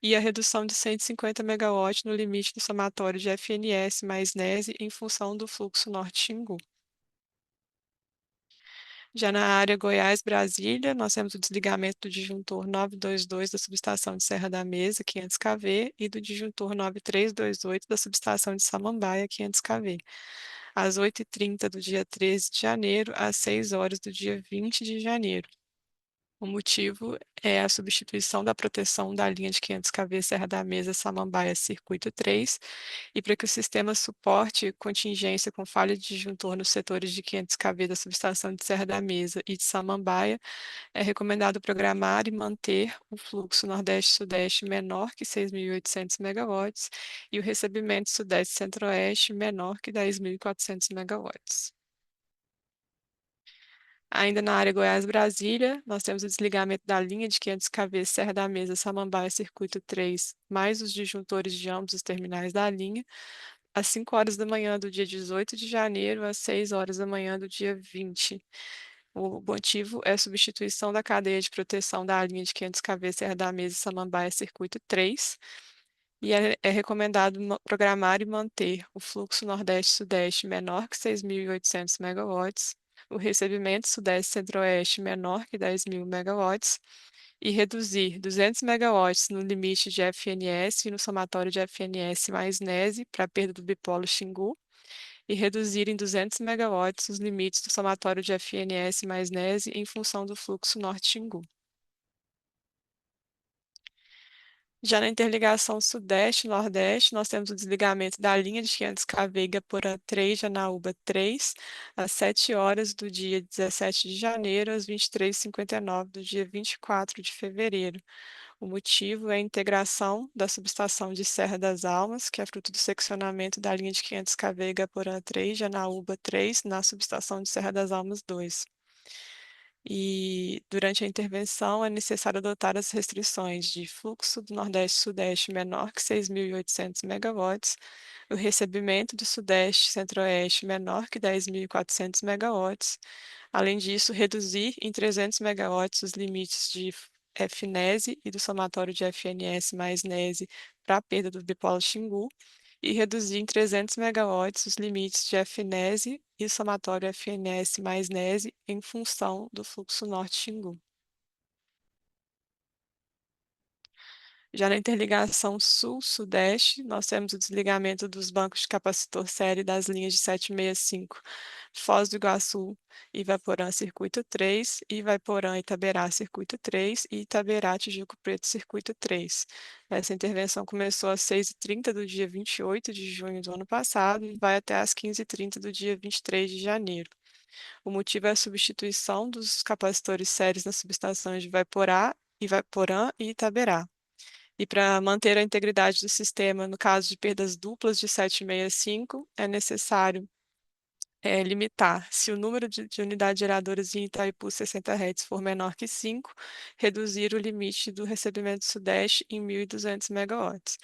e a redução de 150 megawatts no limite do somatório de FNS mais NESE em função do fluxo Norte-Xingu. Já na área Goiás-Brasília, nós temos o desligamento do disjuntor 922 da subestação de Serra da Mesa, 500 kV, e do disjuntor 9328 da subestação de Samambaia, 500 kV, às 8h30 do dia 13 de janeiro, às 6 horas do dia 20 de janeiro. O motivo é a substituição da proteção da linha de 500 kV Serra da Mesa Samambaia Circuito 3, e para que o sistema suporte contingência com falha de disjuntor nos setores de 500 kV da subestação de Serra da Mesa e de Samambaia, é recomendado programar e manter o fluxo Nordeste-Sudeste menor que 6.800 megawatts e o recebimento Sudeste-Centro-Oeste menor que 10.400 megawatts. Ainda na área Goiás-Brasília, nós temos o desligamento da linha de 500 kV Serra da Mesa Samambaia Circuito 3, mais os disjuntores de ambos os terminais da linha, às 5 horas da manhã do dia 18 de janeiro, às 6 horas da manhã do dia 20. O motivo é a substituição da cadeia de proteção da linha de 500 kV Serra da Mesa Samambaia Circuito 3, e é recomendado programar e manter o fluxo Nordeste-Sudeste menor que 6.800 megawatts, o recebimento Sudeste-Centro-Oeste menor que 10.000 megawatts, e reduzir 200 megawatts no limite de FNS e no somatório de FNS mais NESE para a perda do bipolo Xingu, e reduzir em 200 megawatts os limites do somatório de FNS mais NESE em função do fluxo Norte-Xingu. Já na interligação Sudeste-Nordeste, nós temos o desligamento da linha de 500 kV Igapora 3, Janaúba 3, às 7 horas do dia 17 de janeiro, às 23h59 do dia 24 de fevereiro. O motivo é a integração da subestação de Serra das Almas, que é fruto do seccionamento da linha de 500 kV Igaporã 3, Janaúba 3, na subestação de Serra das Almas 2. E durante a intervenção é necessário adotar as restrições de fluxo do Nordeste-Sudeste menor que 6.800 megawatts, o recebimento do Sudeste-Centro-Oeste menor que 10.400 megawatts. Além disso, reduzir em 300 megawatts os limites de FNESE e do somatório de FNS mais NESE para a perda do bipolo Xingu e reduzir em 300 megawatts os limites de FNESE e somatório FNS mais NESE em função do fluxo norte-Xingu. Já na interligação sul-sudeste, nós temos o desligamento dos bancos de capacitor série das linhas de 765, Foz do Iguaçu, Ivaporã Circuito 3, Ivaporã Itaberá Circuito 3 e Itaberá Tijuco Preto Circuito 3. Essa intervenção começou às 6h30 do dia 28 de junho do ano passado e vai até às 15h30 do dia 23 de janeiro. O motivo é a substituição dos capacitores sérios nas subestações de Ivaporã e Itaberá. E para manter a integridade do sistema, no caso de perdas duplas de 765, é necessário limitar, se o número de unidades geradoras em Itaipu 60 Hz for menor que 5, reduzir o limite do recebimento Sudeste em 1.200 megawatts.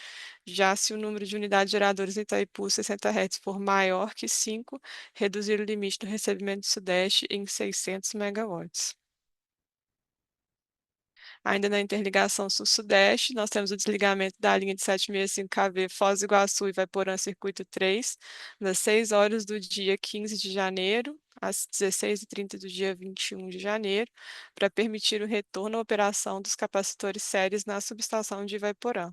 Já se o número de unidades geradoras em Itaipu 60 Hz for maior que 5, reduzir o limite do recebimento Sudeste em 600 megawatts. Ainda na interligação sul-sudeste, nós temos o desligamento da linha de 765 kV Foz do Iguaçu e Ivaporã Circuito 3, das 6 horas do dia 15 de janeiro às 16h30 do dia 21 de janeiro, para permitir o retorno à operação dos capacitores sérios na subestação de Ivaporã.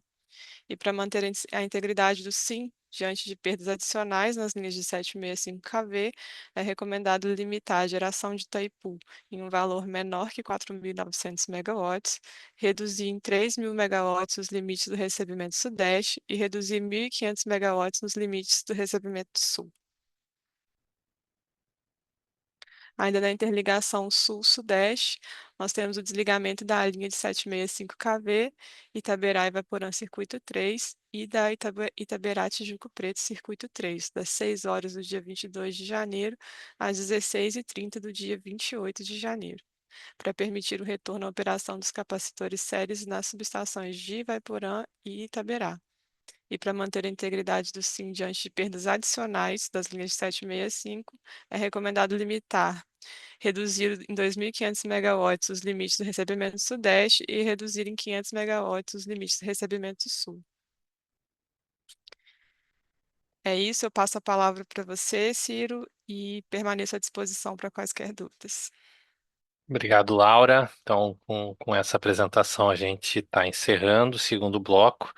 E para manter a integridade do SIM diante de perdas adicionais nas linhas de 765 kV, é recomendado limitar a geração de Itaipu em um valor menor que 4.900 megawatts, reduzir em 3.000 megawatts os limites do recebimento Sudeste e reduzir 1.500 megawatts nos limites do recebimento Sul. Ainda na interligação sul-sudeste, nós temos o desligamento da linha de 765 kV, Itaberá e Ivaporã Circuito 3 e da Itaberá Tijuco Preto Circuito 3, das 6 horas do dia 22 de janeiro às 16h30 do dia 28 de janeiro, para permitir o retorno à operação dos capacitores sérios nas subestações de Ivaiporã e Itaberá. E para manter a integridade do SIM diante de perdas adicionais das linhas de 765, é recomendado limitar, reduzir em 2.500 megawatts os limites do recebimento Sudeste e reduzir em 500 megawatts os limites do recebimento Sul. É isso, eu passo a palavra para você, Ciro, e permaneço à disposição para quaisquer dúvidas. Obrigado, Laura. Então, com essa apresentação, a gente está encerrando o segundo bloco.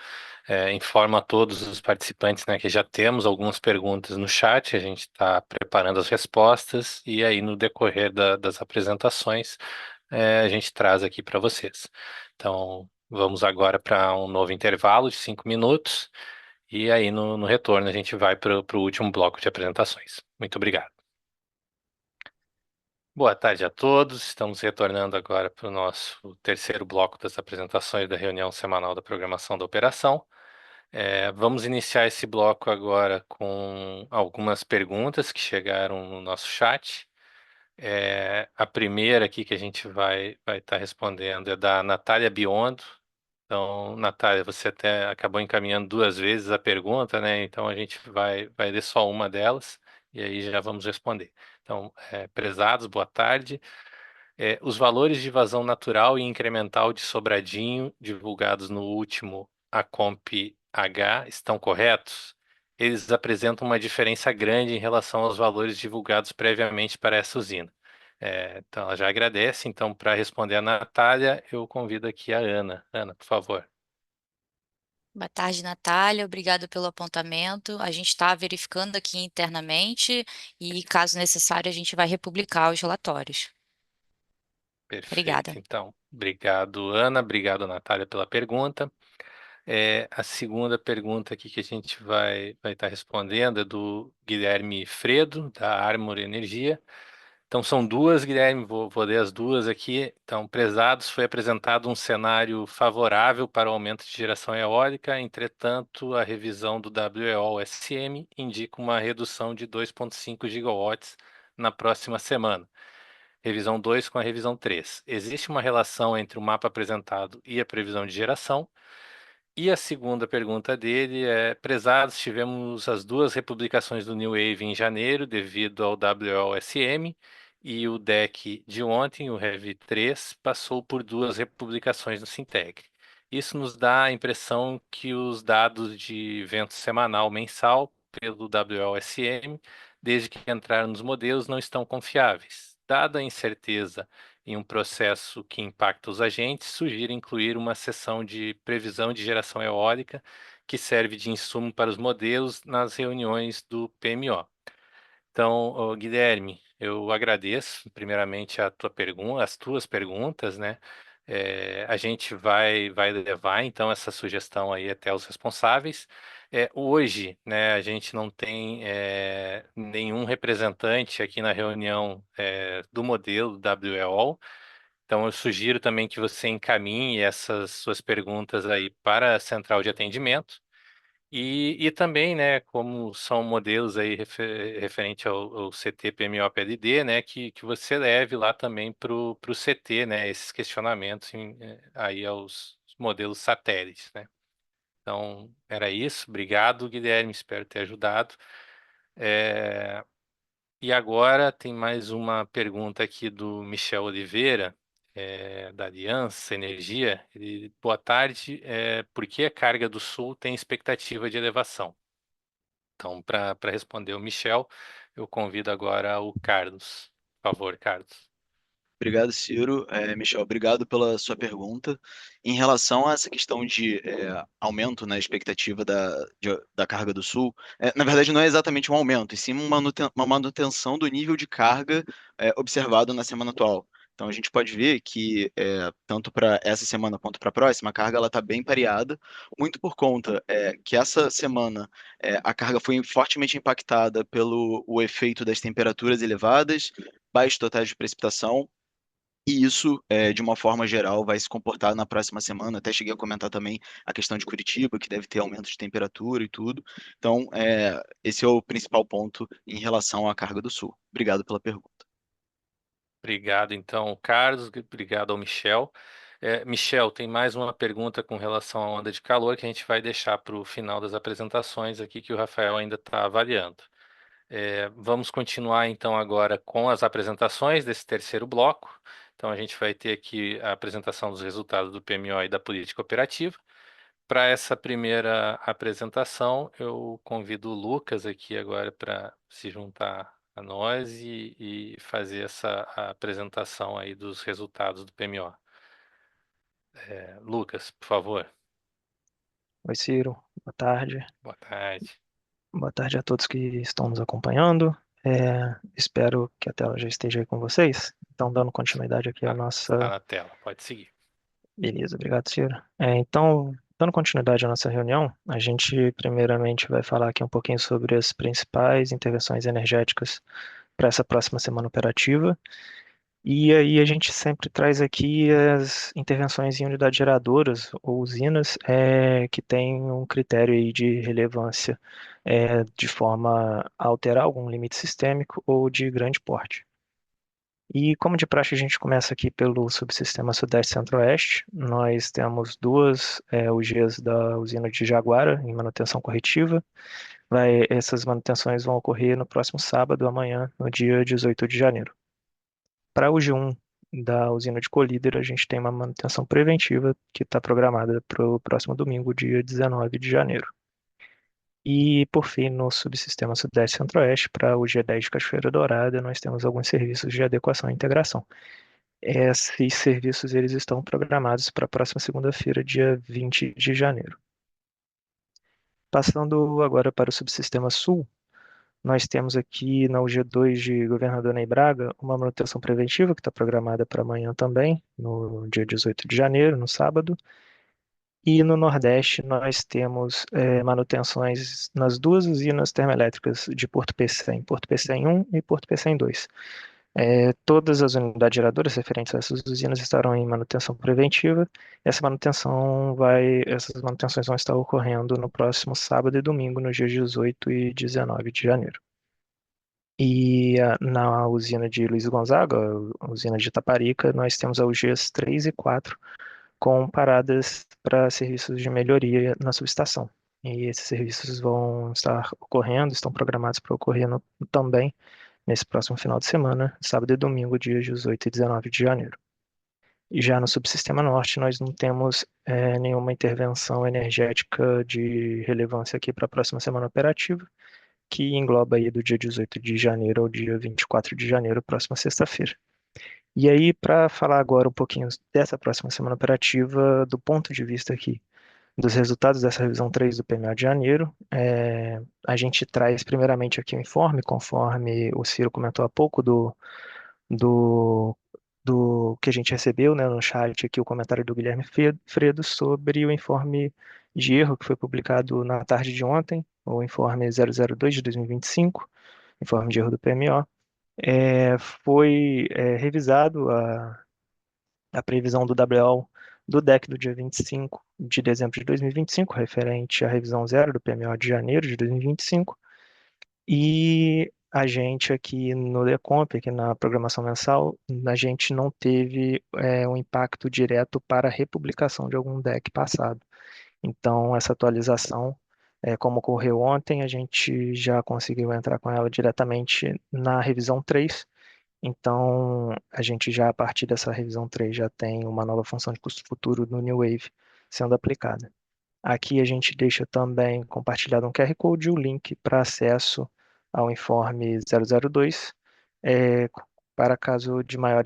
Informo a todos os participantes, né, que já temos algumas perguntas no chat, a gente está preparando as respostas e aí no decorrer das apresentações a gente traz aqui para vocês. Então, vamos agora para um novo intervalo de 5 minutos e aí no retorno a gente vai para o último bloco de apresentações. Muito obrigado. Boa tarde a todos. Estamos retornando agora para o nosso terceiro bloco das apresentações da reunião semanal da programação da operação. Vamos iniciar esse bloco agora com algumas perguntas que chegaram no nosso chat. A primeira aqui que a gente vai estar respondendo é da Natália Biondo. Então, Natália, você até acabou encaminhando 2 vezes a pergunta, né? Então, a gente vai ler só uma delas e aí já vamos responder. Então, prezados, boa tarde. Os valores de vazão natural e incremental de Sobradinho, divulgados no último ACOMP-H, estão corretos? Eles apresentam uma diferença grande em relação aos valores divulgados previamente para essa usina. Então, ela já agradece. Então, para responder a Natália, eu convido aqui a Ana. Ana, por favor. Boa tarde, Natália. Obrigado pelo apontamento. A gente está verificando aqui internamente e, caso necessário, a gente vai republicar os relatórios. Perfeito. Obrigada. Então, obrigado, Ana. Obrigado, Natália, pela pergunta. A segunda pergunta aqui que a gente vai estar respondendo é do Guilherme Fredo, da Armor Energia. Então são duas, Guilherme, vou ler as duas aqui. Então, prezados, foi apresentado um cenário favorável para o aumento de geração eólica, entretanto, a revisão do WEO-SM indica uma redução de 2,5 gigawatts na próxima semana. Revisão 2 com a revisão 3. Existe uma relação entre o mapa apresentado e a previsão de geração? E a segunda pergunta dele é: prezados, tivemos as duas republicações do New Wave em janeiro, devido ao WLSM, e o deck de ontem, o Rev 3, passou por duas republicações no Sinteg. Isso nos dá a impressão que os dados de vento semanal mensal pelo WLSM, desde que entraram nos modelos, não estão confiáveis. Dada a incerteza em um processo que impacta os agentes, sugiro incluir uma seção de previsão de geração eólica que serve de insumo para os modelos nas reuniões do PMO. Então, Guilherme, eu agradeço primeiramente a tua pergunta, as tuas perguntas, né? A gente vai levar então essa sugestão aí até os responsáveis. Hoje, né, a gente não tem nenhum representante aqui na reunião do modelo WEOL. Então, eu sugiro também que você encaminhe essas suas perguntas aí para a central de atendimento. E também, né, como são modelos aí referente ao CT PMO-PLD, né, que você leve lá também para o CT, né, esses questionamentos aí aos modelos satélites, né. Então, era isso. Obrigado, Guilherme. Espero ter ajudado. E agora tem mais uma pergunta aqui do Michel Oliveira, da Aliança Energia. Boa tarde. Por que a carga do Sul tem expectativa de elevação? Então, para responder o Michel, eu convido agora o Carlos. Por favor, Carlos. Obrigado, Ciro. Michel, obrigado pela sua pergunta. Em relação a essa questão de aumento na expectativa da carga do Sul, na verdade não é exatamente um aumento, e sim uma manutenção do nível de carga observado na semana atual. Então a gente pode ver que tanto para essa semana quanto para a próxima, a carga está bem pareada, muito por conta que essa semana a carga foi fortemente impactada pelo o efeito das temperaturas elevadas, baixos totais de precipitação. E isso, de uma forma geral, vai se comportar na próxima semana. Até cheguei a comentar também a questão de Curitiba, que deve ter aumento de temperatura e tudo. Então, esse é o principal ponto em relação à carga do Sul. Obrigado pela pergunta. Obrigado, então, Carlos. Obrigado ao Michel. Michel, tem mais uma pergunta com relação à onda de calor que a gente vai deixar para o final das apresentações aqui, que o Rafael ainda está avaliando. Vamos continuar então agora com as apresentações desse terceiro bloco. Então a gente vai ter aqui a apresentação dos resultados do PMO e da política operativa. Para essa primeira apresentação, eu convido o Lucas aqui agora para se juntar a nós e fazer essa apresentação aí dos resultados do PMO. Lucas, por favor. Oi, Ciro. Boa tarde. Boa tarde. Boa tarde a todos que estão nos acompanhando. Espero que a tela já esteja aí com vocês. Então, dando continuidade aqui à Está nossa. na tela, pode seguir. Beleza, obrigado, Ciro. Então, dando continuidade à nossa reunião, a gente primeiramente vai falar aqui um pouquinho sobre as principais intervenções energéticas para essa próxima semana operativa. E aí a gente sempre traz aqui as intervenções em unidades geradoras ou usinas que têm um critério aí de relevância de forma a alterar algum limite sistêmico ou de grande porte. E como de praxe a gente começa aqui pelo subsistema Sudeste Centro-Oeste, nós temos duas UGs da usina de Jaguara em manutenção corretiva. Essas manutenções vão ocorrer no próximo sábado, amanhã, no dia 18 de janeiro. Para a UG1 da usina de Colíder, a gente tem uma manutenção preventiva que está programada para o próximo domingo, dia 19 de janeiro. E, por fim, no subsistema Sudeste Centro-Oeste, para a UG10 de Cachoeira Dourada, nós temos alguns serviços de adequação e integração. Esses serviços eles estão programados para a próxima segunda-feira, dia 20 de janeiro. Passando agora para o subsistema Sul, nós temos aqui na UG2 de Governador Ney Braga uma manutenção preventiva que está programada para amanhã também, no dia 18 de janeiro, no sábado. E no Nordeste nós temos manutenções nas duas usinas termoelétricas de Porto Pecém, Porto Pecém 1 e Porto Pecém 2. Todas as unidades geradoras referentes a essas usinas estarão em manutenção preventiva. Essas manutenções vão estar ocorrendo no próximo sábado e domingo, nos dias 18 e 19 de janeiro. E na usina de Luiz Gonzaga, a usina de Itaparica, nós temos a UGs 3 e 4 com paradas para serviços de melhoria na subestação. E esses serviços vão estar ocorrendo, estão programados para ocorrer também nesse próximo final de semana, sábado e domingo, dias 18 e 19 de janeiro. E já no subsistema norte, nós não temos nenhuma intervenção energética de relevância aqui para a próxima semana operativa, que engloba aí do dia 18 de janeiro ao dia 24 de janeiro, próxima sexta-feira. E aí, para falar agora um pouquinho dessa próxima semana operativa, do ponto de vista aqui dos resultados dessa revisão 3 do PMA de janeiro, a gente traz primeiramente aqui o informe, conforme o Ciro comentou há pouco, do, do que a gente recebeu, né, no chat aqui, o comentário do Guilherme Fredo sobre o informe de erro que foi publicado na tarde de ontem, o informe 002 de 2025, informe de erro do PMO. Foi revisado a previsão do WO do DEC do dia 25 de dezembro de 2025, referente à revisão zero do PMO de janeiro de 2025, e a gente aqui no Decomp, aqui na programação mensal, a gente não teve um impacto direto para a republicação de algum DEC passado. Então, essa atualização, como ocorreu ontem, a gente já conseguiu entrar com ela diretamente na revisão 3. Então, a gente já, a partir dessa revisão 3, já tem uma nova função de custo futuro no New Wave sendo aplicada. Aqui a gente deixa também compartilhado um QR Code e o link para acesso ao informe 002, para caso de maior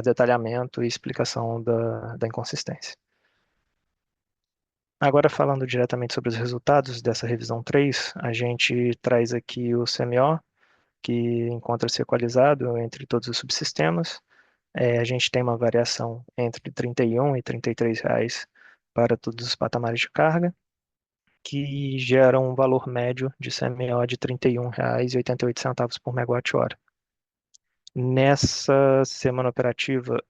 detalhamento e explicação da inconsistência. Agora, falando diretamente sobre os resultados dessa revisão 3, a gente traz aqui o CMO, que encontra-se equalizado entre todos os subsistemas. A gente tem uma variação entre R$ 31 e R$ 33 para todos os patamares de carga, que gera um valor médio de CMO de R$ 31,88 por megawatt-hora. Nessa semana operativa,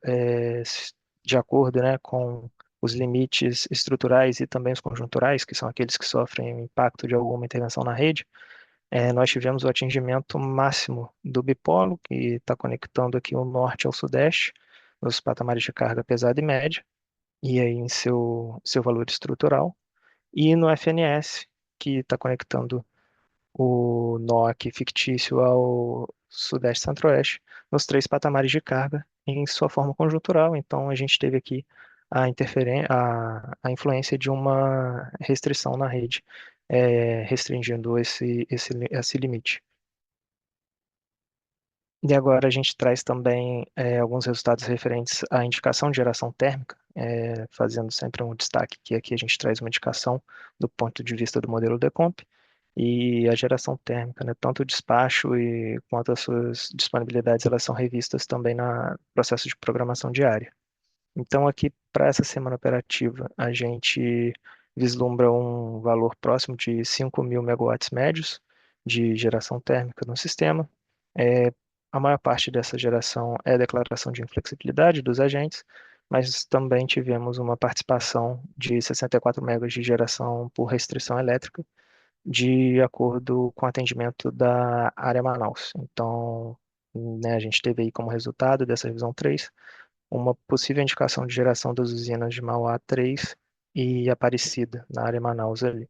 de acordo, né, com os limites estruturais e também os conjunturais, que são aqueles que sofrem o impacto de alguma intervenção na rede, nós tivemos o atingimento máximo do bipolo, que está conectando aqui o norte ao sudeste, nos patamares de carga pesada e média, e aí em seu valor estrutural, e no FNS, que está conectando o NOC fictício ao sudeste centro-oeste, nos 3 patamares de carga em sua forma conjuntural. Então, a gente teve aqui a influência de uma restrição na rede, restringindo esse limite. E agora a gente traz também alguns resultados referentes à indicação de geração térmica, fazendo sempre um destaque que aqui a gente traz uma indicação do ponto de vista do modelo Decomp, e a geração térmica, né, tanto o despacho quanto as suas disponibilidades, elas são revistas também no processo de programação diária. Então, aqui, para essa semana operativa, a gente vislumbra um valor próximo de 5.000 megawatts médios de geração térmica no sistema. A maior parte dessa geração é declaração de inflexibilidade dos agentes, mas também tivemos uma participação de 64 megas de geração por restrição elétrica, de acordo com o atendimento da área Manaus. Então, né, a gente teve aí como resultado dessa revisão 3, uma possível indicação de geração das usinas de Mauá 3 e Aparecida, na área Manaus ali.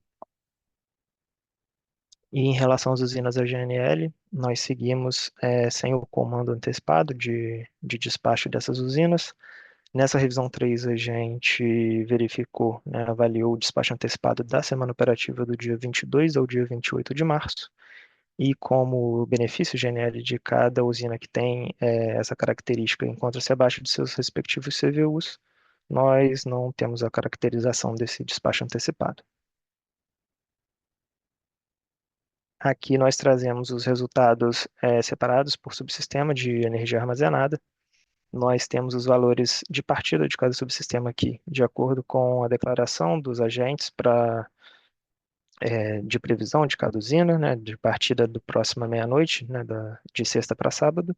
E em relação às usinas da GNL, nós seguimos sem o comando antecipado de despacho dessas usinas. Nessa revisão 3, a gente verificou, né, avaliou o despacho antecipado da semana operativa do dia 22 ao dia 28 de março. E como o benefício GNL de cada usina que tem essa característica encontra-se abaixo de seus respectivos CVUs, nós não temos a caracterização desse despacho antecipado. Aqui nós trazemos os resultados separados por subsistema de energia armazenada. Nós temos os valores de partida de cada subsistema aqui, de acordo com a declaração dos agentes de previsão de cada usina, né, de partida do próxima meia-noite, né, de sexta para sábado,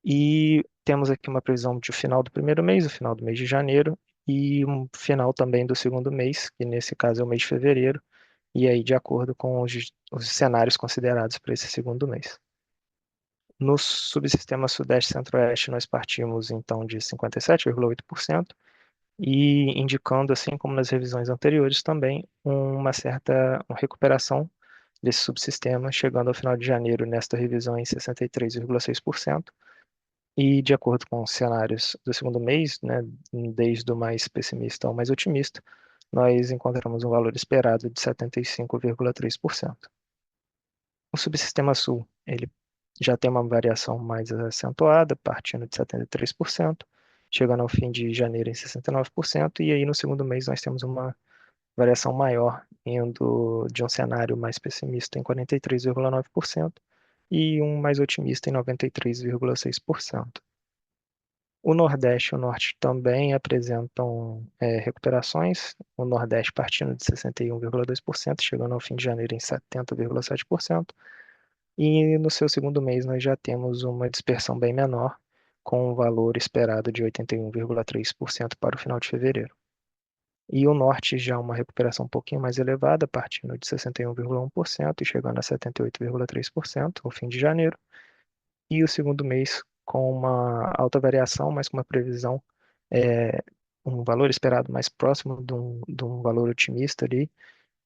E temos aqui uma previsão de final do primeiro mês, o final do mês de janeiro, e um final também do segundo mês, que nesse caso é o mês de fevereiro, e aí de acordo com os cenários considerados para esse segundo mês. No subsistema Sudeste Centro-Oeste, nós partimos então de 57,8% e indicando, assim como nas revisões anteriores também, uma certa recuperação desse subsistema, chegando ao final de janeiro nesta revisão em 63,6%. E de acordo com os cenários do segundo mês, né, desde o mais pessimista ao mais otimista, nós encontramos um valor esperado de 75,3%. O subsistema sul, ele já tem uma variação mais acentuada, partindo de 73%, chegando ao fim de janeiro em 69%, e aí no segundo mês nós temos uma variação maior, indo de um cenário mais pessimista em 43,9% e um mais otimista em 93,6%. O Nordeste e o Norte também apresentam recuperações, o Nordeste partindo de 61,2%, chegando ao fim de janeiro em 70,7%, e no seu segundo mês nós já temos uma dispersão bem menor, com um valor esperado de 81,3% para o final de fevereiro. E o Norte já uma recuperação um pouquinho mais elevada, partindo de 61,1% e chegando a 78,3% ao fim de janeiro. E o segundo mês com uma alta variação, mas com uma previsão, um valor esperado mais próximo de um valor otimista ali,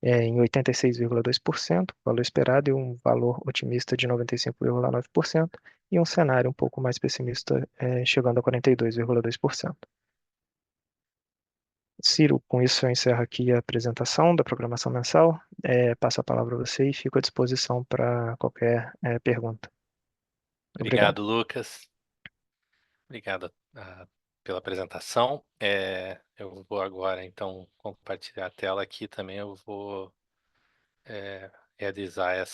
em 86,2%, valor esperado, e um valor otimista de 95,9%, e um cenário um pouco mais pessimista, chegando a 42,2%. Ciro, com isso eu encerro aqui a apresentação da programação mensal. Passo a palavra a você e fico à disposição para qualquer pergunta. Obrigado. Obrigado, Lucas. Obrigado pela apresentação. Eu vou agora, então, compartilhar a tela aqui também. Eu vou realizar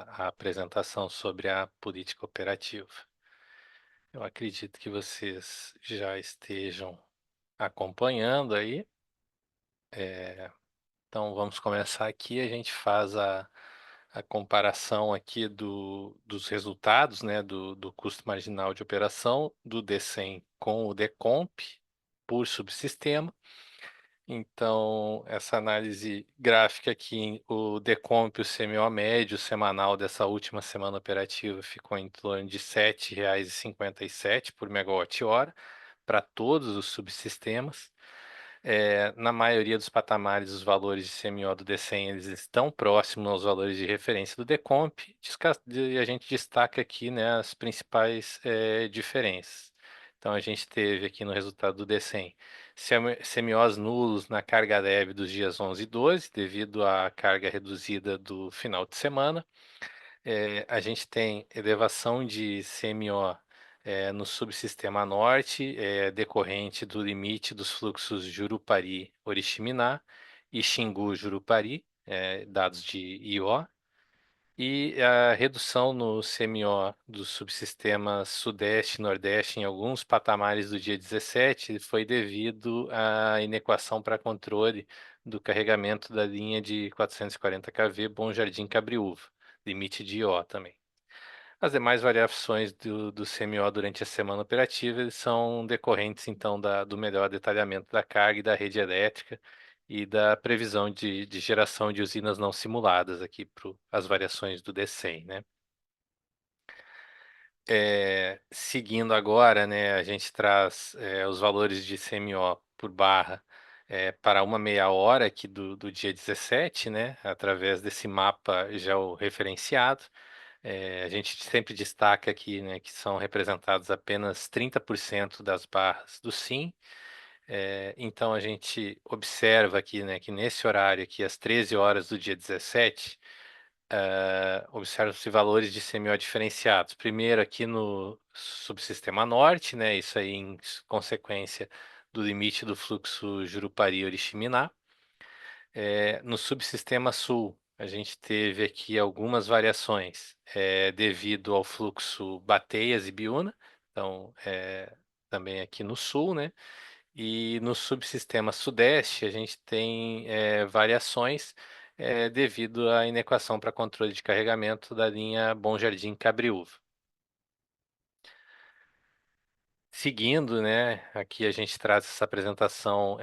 a apresentação sobre a política operativa. Eu acredito que vocês já estejam acompanhando aí. Então, vamos começar aqui. A gente faz a comparação aqui dos resultados, né, do custo marginal de operação do DCEM com o DECOMP por subsistema. Então, essa análise gráfica aqui, o DECOMP, o CMO médio semanal dessa última semana operativa ficou em torno de R$ 7,57 por megawatt-hora para todos os subsistemas. Na maioria dos patamares, os valores de CMO do DCEM eles estão próximos aos valores de referência do DECOMP, e a gente destaca aqui, né, as principais diferenças. Então, a gente teve aqui no resultado do DCEM CMOs nulos na carga leve dos dias 11 e 12, devido à carga reduzida do final de semana. A gente tem elevação de CMO no subsistema norte, decorrente do limite dos fluxos Jurupari-Oriximiná e Xingu-Jurupari, dados de IO, e a redução no CMO do subsistema sudeste e nordeste em alguns patamares do dia 17 foi devido à inequação para controle do carregamento da linha de 440 kV Bom Jardim Cabriúva, limite de IO também. As demais variações do CMO durante a semana operativa eles são decorrentes, então, do melhor detalhamento da carga e da rede elétrica e da previsão de geração de usinas não simuladas aqui para as variações do DCEM, né? Seguindo agora, né, a gente traz os valores de CMO por barra para uma meia hora aqui do dia 17, né, através desse mapa georreferenciado. A gente sempre destaca aqui, né, que são representados apenas 30% das barras do SIM. Então a gente observa aqui, né, que nesse horário aqui, às 13 horas do dia 17, observam-se valores de CMO diferenciados. Primeiro aqui no subsistema norte, né, isso aí em consequência do limite do fluxo Jurupari-Oriximiná. No subsistema sul, a gente teve aqui algumas variações devido ao fluxo Bateias e Biúna, então também aqui no sul, né? E no subsistema sudeste, a gente tem variações devido à inequação para controle de carregamento da linha Bom Jardim Cabriúva. Seguindo, né, aqui a gente traz essa apresentação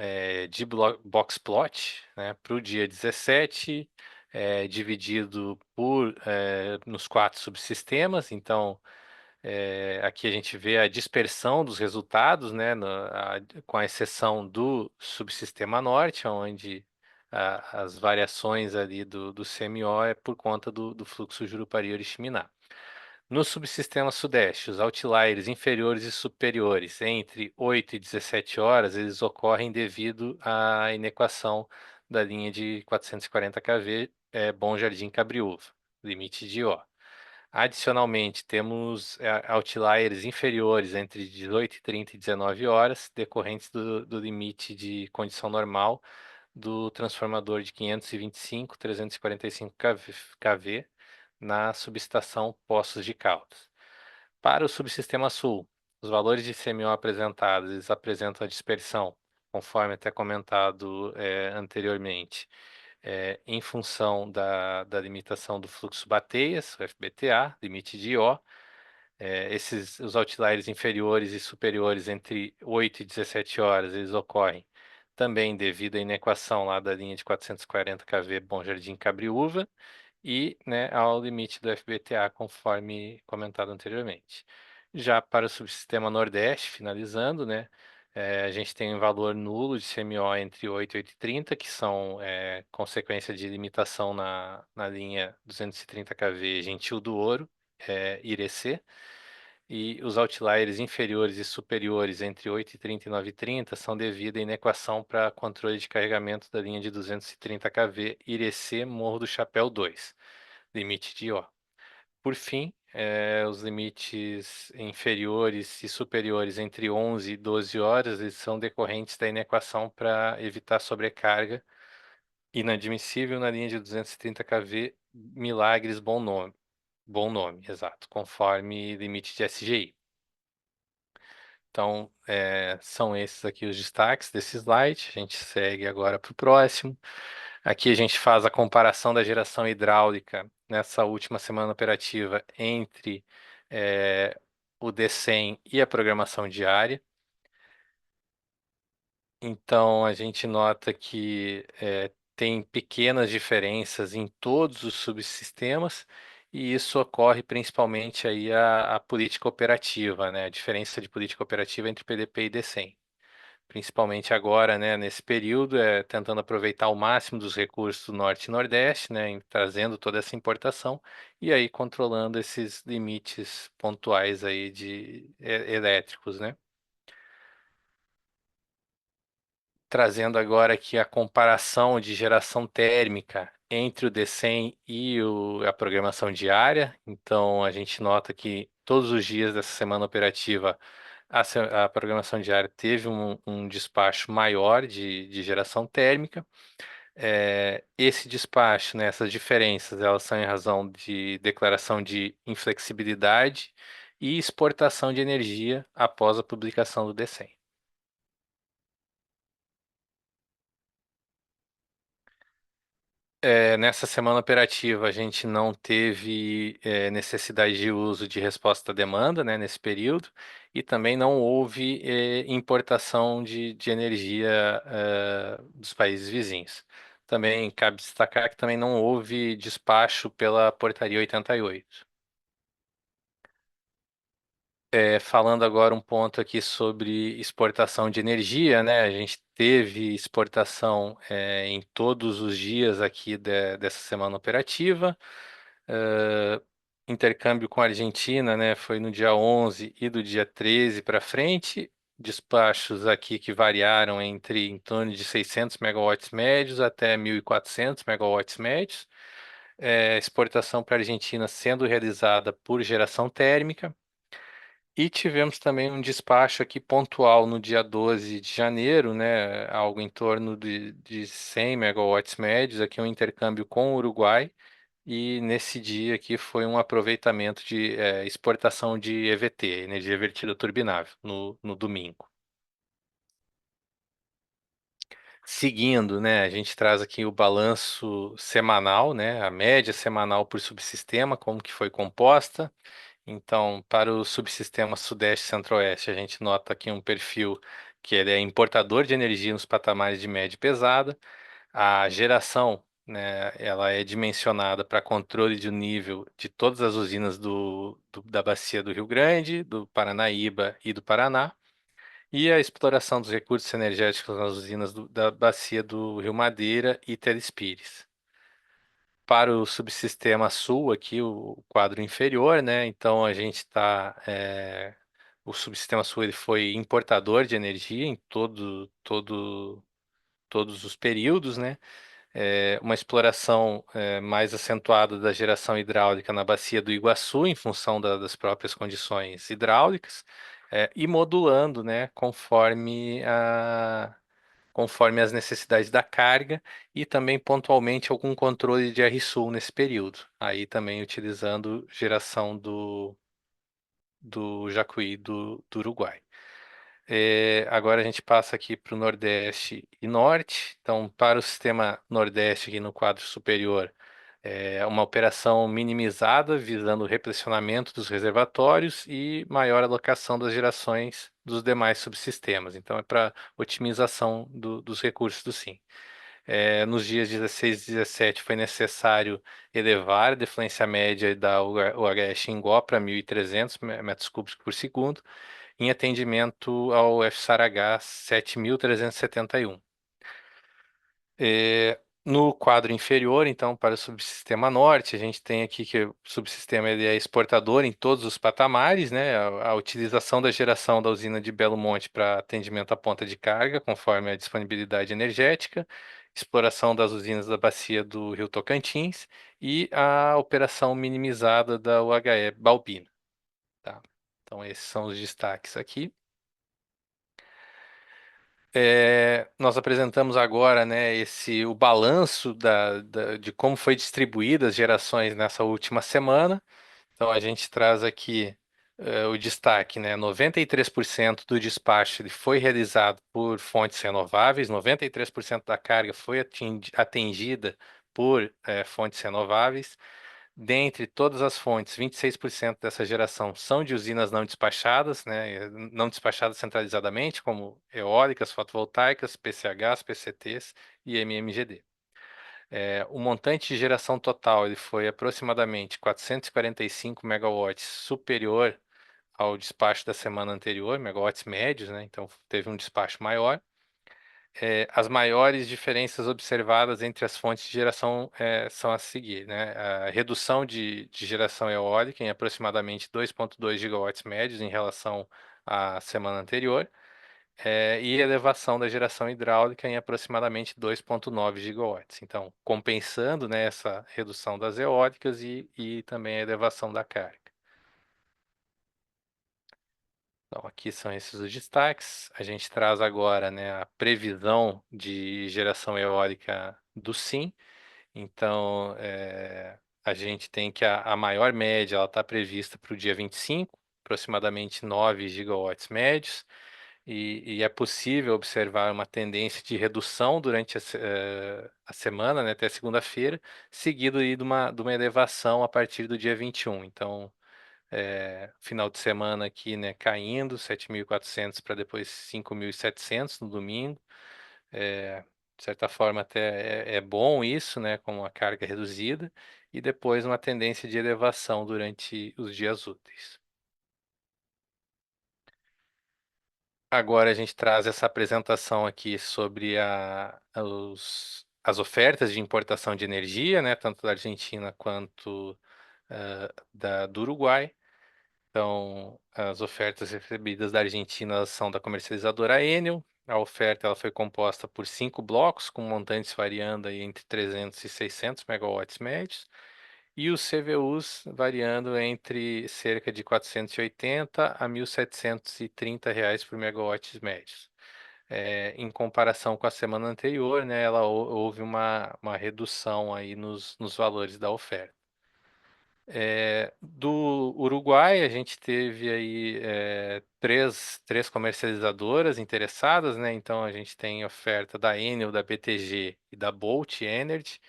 de box plot, né, para o dia 17, dividido nos 4 subsistemas. Então, aqui a gente vê a dispersão dos resultados, né, com a exceção do subsistema norte, onde as variações ali do CMO é por conta do fluxo Jurupari-Oriximiná. No subsistema sudeste, os outliers inferiores e superiores entre 8 e 17 horas, eles ocorrem devido à inequação da linha de 440 kV, Bom Jardim Cabriúva, limite de O. Adicionalmente, temos outliers inferiores entre 18h30 e 19 horas, decorrentes do limite de condição normal do transformador de 525, 345 kV na subestação Poços de Caldas. Para o subsistema sul, os valores de CMO apresentados, eles apresentam a dispersão, conforme até comentado anteriormente, em função da limitação do fluxo bateias, o FBTA, limite de I/O. Os outliers inferiores e superiores entre 8 e 17 horas, eles ocorrem também devido à inequação lá da linha de 440 kV Bom Jardim Cabriúva e, né, ao limite do FBTA, conforme comentado anteriormente. Já para o subsistema Nordeste, finalizando, né, a gente tem um valor nulo de CMO entre 8 e 8,30, que são consequência de limitação na linha 230 kV Gentil do Ouro, Irecê, e os outliers inferiores e superiores entre 8,30 e 9,30 são devido à inequação para controle de carregamento da linha de 230 kV Irecê Morro do Chapéu 2, limite de O. Por fim, os limites inferiores e superiores entre 11 e 12 horas eles são decorrentes da inequação para evitar sobrecarga inadmissível na linha de 230 kV Milagres Bom Nome, exato, conforme limite de SGI. Então, são esses aqui os destaques desse slide. A gente segue agora para o próximo. Aqui a gente faz a comparação da geração hidráulica nessa última semana operativa entre o D100 e a programação diária. Então, a gente nota que tem pequenas diferenças em todos os subsistemas, e isso ocorre principalmente aí a política operativa, né? A diferença de política operativa entre PDP e D100. Principalmente agora, né, nesse período, tentando aproveitar o máximo dos recursos do Norte e Nordeste, né, trazendo toda essa importação e aí controlando esses limites pontuais aí de elétricos, né? Trazendo agora aqui a comparação de geração térmica entre o D100 e a programação diária. Então, a gente nota que todos os dias dessa semana operativa, a programação diária teve um despacho maior de geração térmica. Esse despacho, né, essas diferenças, elas são em razão de declaração de inflexibilidade e exportação de energia após a publicação do D100. Nessa semana operativa, a gente não teve necessidade de uso de resposta à demanda, né, nesse período, e também não houve importação de energia dos países vizinhos. Também cabe destacar que também não houve despacho pela Portaria 88. Falando agora um ponto aqui sobre exportação de energia, né? A gente teve exportação em todos os dias aqui dessa semana operativa. Eh, Intercâmbio com a Argentina, né? Foi no dia 11 e do dia 13 para frente. Despachos aqui que variaram em torno de 600 megawatts médios até 1.400 megawatts médios. Exportação para a Argentina sendo realizada por geração térmica. E tivemos também um despacho aqui pontual no dia 12 de janeiro, né, algo em torno de 100 megawatts médios, aqui um intercâmbio com o Uruguai, e nesse dia aqui foi um aproveitamento de exportação de EVT, energia vertida turbinável, no domingo. Seguindo, né, a gente traz aqui o balanço semanal, né, a média semanal por subsistema, como que foi composta, Então, para o subsistema Sudeste e Centro-Oeste, a gente nota aqui um perfil que ele é importador de energia nos patamares de média e pesada. A geração, né, ela é dimensionada para controle de nível de todas as usinas da bacia do Rio Grande, do Paranaíba e do Paraná, e a exploração dos recursos energéticos nas usinas da bacia do Rio Madeira e Telespires. Para o subsistema sul, aqui, o quadro inferior, né? Então a gente está. O subsistema sul ele foi importador de energia em todos os períodos, né? Uma exploração mais acentuada da geração hidráulica na bacia do Iguaçu, em função das próprias condições hidráulicas, e modulando, né, conforme as necessidades da carga e também pontualmente algum controle de R-Sul nesse período. Aí também utilizando geração do Jacuí do Uruguai. Agora a gente passa aqui para o Nordeste e Norte. Então, para o sistema Nordeste, aqui no quadro superior, uma operação minimizada, visando o repressionamento dos reservatórios e maior alocação das gerações dos demais subsistemas. Então, é para otimização dos recursos do SIM. Nos dias 16 e 17 foi necessário elevar a defluência média da UHS Ingó para 1.300 metros cúbicos por segundo, em atendimento ao FSAR-H 7.371. No quadro inferior, então, para o subsistema norte, a gente tem aqui que o subsistema ele é exportador em todos os patamares, né? A utilização da geração da usina de Belo Monte para atendimento à ponta de carga, conforme a disponibilidade energética, exploração das usinas da bacia do Rio Tocantins e a operação minimizada da UHE Balbina. Tá? Então, esses são os destaques aqui. Nós apresentamos agora, né, o balanço de como foi distribuídas as gerações nessa última semana. Então a gente traz aqui o destaque, né, 93% do despacho ele foi realizado por fontes renováveis, 93% da carga foi atendida por fontes renováveis. Dentre todas as fontes, 26% dessa geração são de usinas não despachadas, né, não despachadas centralizadamente, como eólicas, fotovoltaicas, PCHs, PCTs e MMGD. O montante de geração total ele foi aproximadamente 445 megawatts, superior ao despacho da semana anterior, megawatts médios, né, então teve um despacho maior. As maiores diferenças observadas entre as fontes de geração são as seguintes, né? A redução de geração eólica em aproximadamente 2,2 gigawatts médios em relação à semana anterior, e elevação da geração hidráulica em aproximadamente 2,9 gigawatts. Então, compensando, né, essa redução das eólicas e também a elevação da carga. Então, aqui são esses os destaques. A gente traz agora, né, a previsão de geração eólica do SIM. Então, a gente tem que a maior média está prevista para o dia 25, aproximadamente 9 gigawatts médios, e é possível observar uma tendência de redução durante a semana, né, até segunda-feira, seguido aí de uma elevação a partir do dia 21. Então, final de semana aqui, né, caindo, 7.400 para depois 5.700 no domingo. De certa forma até é bom isso, né, com uma carga reduzida, e depois uma tendência de elevação durante os dias úteis. Agora a gente traz essa apresentação aqui sobre as ofertas de importação de energia, né, tanto da Argentina quanto do Uruguai. Então, as ofertas recebidas da Argentina elas são da comercializadora Enel. A oferta ela foi composta por 5 blocos, com montantes variando aí entre 300 e 600 megawatts médios, e os CVUs variando entre cerca de 480 a 1.730 reais por megawatts médios. Em comparação com a semana anterior, né, houve uma redução aí nos valores da oferta. Do Uruguai, a gente teve aí três comercializadoras interessadas, né? Então a gente tem oferta da Enel, da BTG e da Bolt Energy.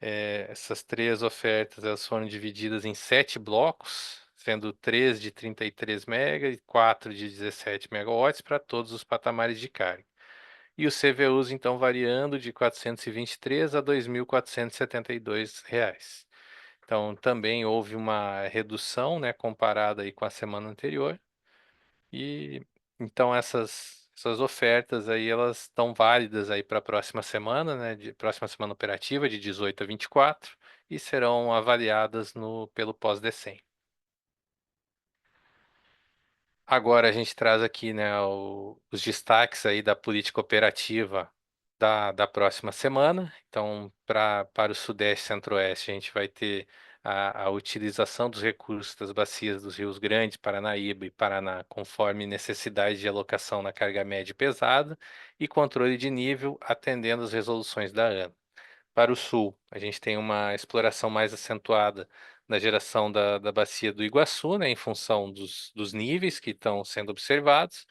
Essas três ofertas elas foram divididas em 7 blocos, sendo 3 de 33 MB e 4 de 17 megawatts para todos os patamares de carga. E os CVUs, então, variando de R$ 423 a R$ 2.472. Então, também houve uma redução, né, comparada aí com a semana anterior. E então essas ofertas aí elas estão válidas aí para a próxima semana, né, de próxima semana operativa de 18 a 24 e serão avaliadas no pelo pós-decem. Agora a gente traz aqui, né, os destaques aí da política operativa da próxima semana. Então, para o Sudeste e Centro-Oeste, a gente vai ter a utilização dos recursos das bacias dos rios Grandes, Paranaíba e Paraná, conforme necessidade de alocação na carga média e pesada, e controle de nível, atendendo às resoluções da ANA. Para o Sul, a gente tem uma exploração mais acentuada na geração da bacia do Iguaçu, né, em função dos níveis que estão sendo observados,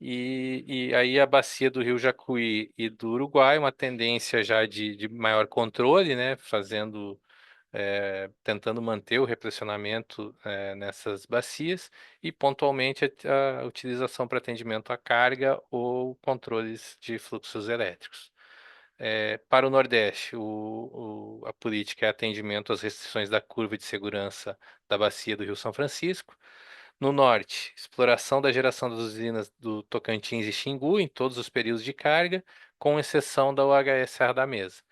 e aí a bacia do Rio Jacuí e do Uruguai, uma tendência já de maior controle, né, tentando manter o repressionamento nessas bacias, e pontualmente a utilização para atendimento à carga ou controles de fluxos elétricos. Para o Nordeste, a política é atendimento às restrições da curva de segurança da bacia do Rio São Francisco. No Norte, exploração da geração das usinas do Tocantins e Xingu em todos os períodos de carga, com exceção da UHE Serra da Mesa.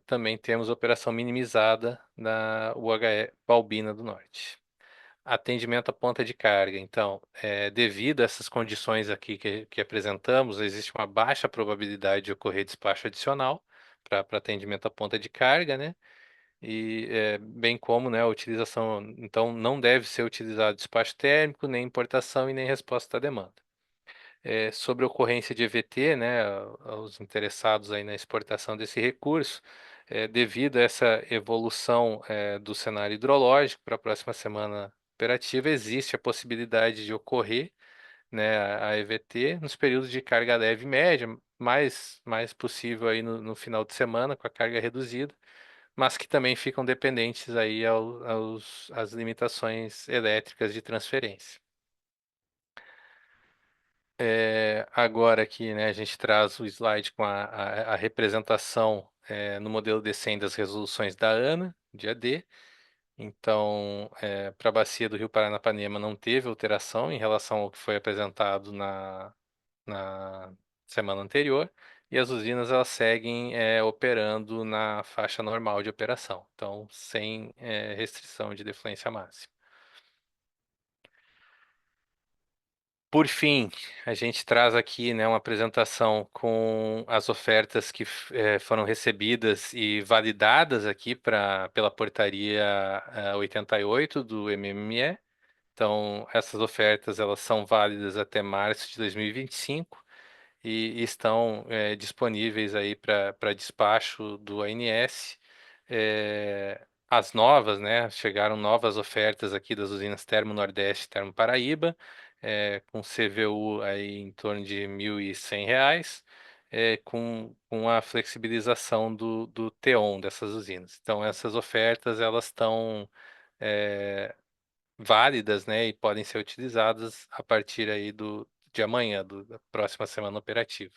Também temos operação minimizada na UHE Balbina do Norte. Atendimento à ponta de carga. Então, devido a essas condições aqui que apresentamos, existe uma baixa probabilidade de ocorrer despacho adicional para atendimento à ponta de carga, né? E bem como, né, a utilização, então não deve ser utilizado despacho térmico, nem importação e nem resposta à demanda. Sobre a ocorrência de EVT, né, aos interessados aí na exportação desse recurso, devido a essa evolução do cenário hidrológico para a próxima semana operativa, existe a possibilidade de ocorrer, né, a EVT nos períodos de carga leve e média, mais possível aí no final de semana com a carga reduzida, mas que também ficam dependentes aí às limitações elétricas de transferência. Agora aqui, né, a gente traz o slide com a representação no modelo D100 das resoluções da ANA, dia D. Então, para a bacia do Rio Paranapanema não teve alteração em relação ao que foi apresentado na semana anterior, e as usinas elas seguem operando na faixa normal de operação, então sem restrição de defluência máxima. Por fim, a gente traz aqui, né, uma apresentação com as ofertas que foram recebidas e validadas aqui pela portaria 88 do MME. Então, essas ofertas elas são válidas até março de 2025 e estão disponíveis aí para despacho do ANS. As novas, né? Chegaram novas ofertas aqui das usinas Termo Nordeste e Termo Paraíba, com CVU aí em torno de R$ 1.100, com a flexibilização do TEON dessas usinas. Então, essas ofertas elas estão válidas, né? E podem ser utilizadas a partir aí de amanhã, da próxima semana operativa.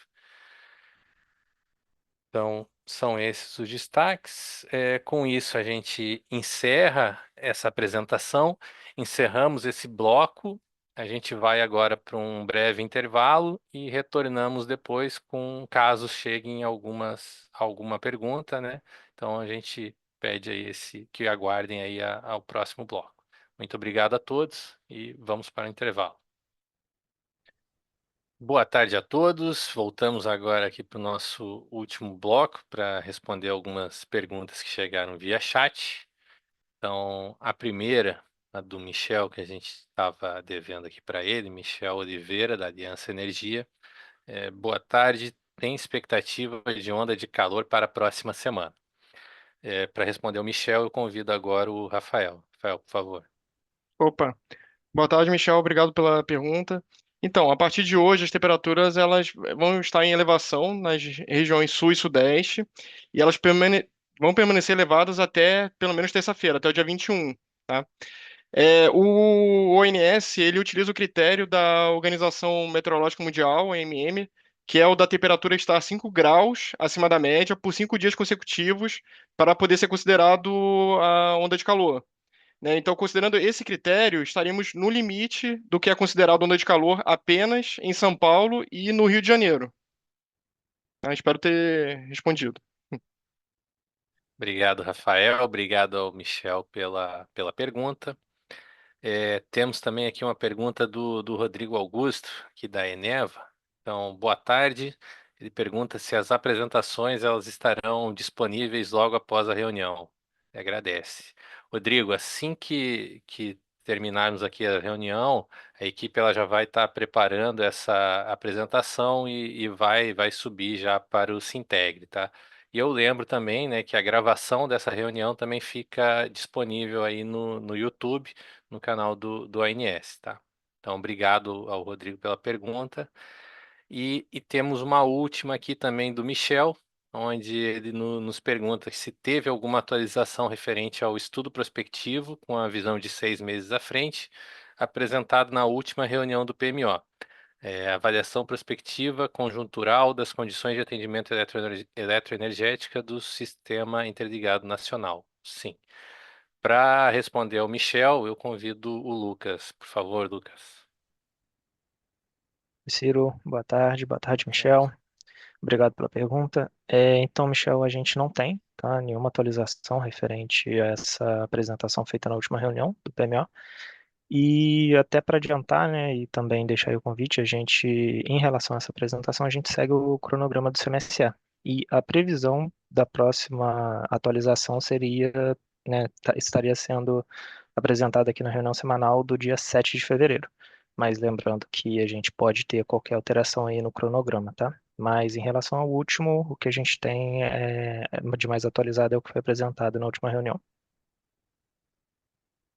Então, são esses os destaques. Com isso, a gente encerra essa apresentação, encerramos esse bloco. A gente vai agora para um breve intervalo e retornamos depois caso cheguem alguma pergunta, né? Então, a gente pede aí que aguardem aí ao próximo bloco. Muito obrigado a todos e vamos para o intervalo. Boa tarde a todos. Voltamos agora aqui para o nosso último bloco para responder algumas perguntas que chegaram via chat. Então, a primeira, a do Michel, que a gente estava devendo aqui para ele, Michel Oliveira, da Aliança Energia. Boa tarde. Tem expectativa de onda de calor para a próxima semana? Para responder o Michel, eu convido agora o Rafael. Rafael, por favor. Opa, boa tarde, Michel. Obrigado pela pergunta. Então, a partir de hoje, as temperaturas elas vão estar em elevação nas regiões sul e sudeste, e elas vão permanecer elevadas até pelo menos terça-feira, até o dia 21, tá? O ONS, ele utiliza o critério da Organização Meteorológica Mundial, OMM, que é o da temperatura estar 5 graus acima da média por 5 dias consecutivos para poder ser considerado a onda de calor, né? Então, considerando esse critério, estaríamos no limite do que é considerado onda de calor apenas em São Paulo e no Rio de Janeiro. Espero ter respondido. Obrigado, Rafael. Obrigado ao Michel pela pergunta. Temos também aqui uma pergunta do Rodrigo Augusto, aqui da Eneva. Então, boa tarde. Ele pergunta se as apresentações elas estarão disponíveis logo após a reunião. Ele agradece. Rodrigo, assim que terminarmos aqui a reunião, a equipe ela já vai estar preparando essa apresentação e vai subir já para o Sintegre, tá? E eu lembro também, né, que a gravação dessa reunião também fica disponível aí no YouTube, no canal do ANS, tá? Então, obrigado ao Rodrigo pela pergunta. E temos uma última aqui também do Michel, onde ele nos pergunta se teve alguma atualização referente ao estudo prospectivo com a visão de 6 meses à frente, apresentado na última reunião do PMO. Avaliação prospectiva conjuntural das condições de atendimento eletroenergética do Sistema Interligado Nacional. Sim. Para responder ao Michel, eu convido o Lucas. Por favor, Lucas. Ciro, boa tarde, Michel. Obrigado pela pergunta. Então, Michel, a gente não tem, tá, nenhuma atualização referente a essa apresentação feita na última reunião do PMO. E até para adiantar, né, e também deixar aí o convite, em relação a essa apresentação, a gente segue o cronograma do CMSE. E a previsão da próxima atualização seria, né, estaria sendo apresentada aqui na reunião semanal do dia 7 de fevereiro. Mas lembrando que a gente pode ter qualquer alteração aí no cronograma, tá? Mas em relação ao último, o que a gente tem de mais atualizado é o que foi apresentado na última reunião.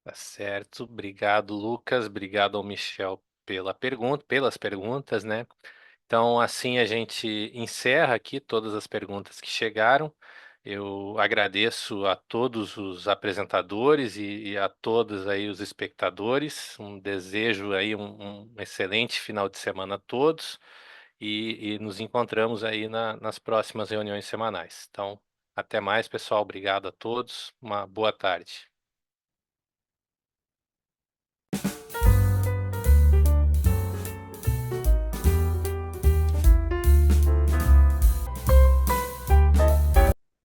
Tá certo. Obrigado, Lucas. Obrigado ao Michel pelas perguntas, né? Então, assim a gente encerra aqui todas as perguntas que chegaram. Eu agradeço a todos os apresentadores e a todos aí os espectadores. Desejo aí um excelente final de semana a todos e nos encontramos aí nas próximas reuniões semanais. Então, até mais, pessoal. Obrigado a todos. Uma boa tarde.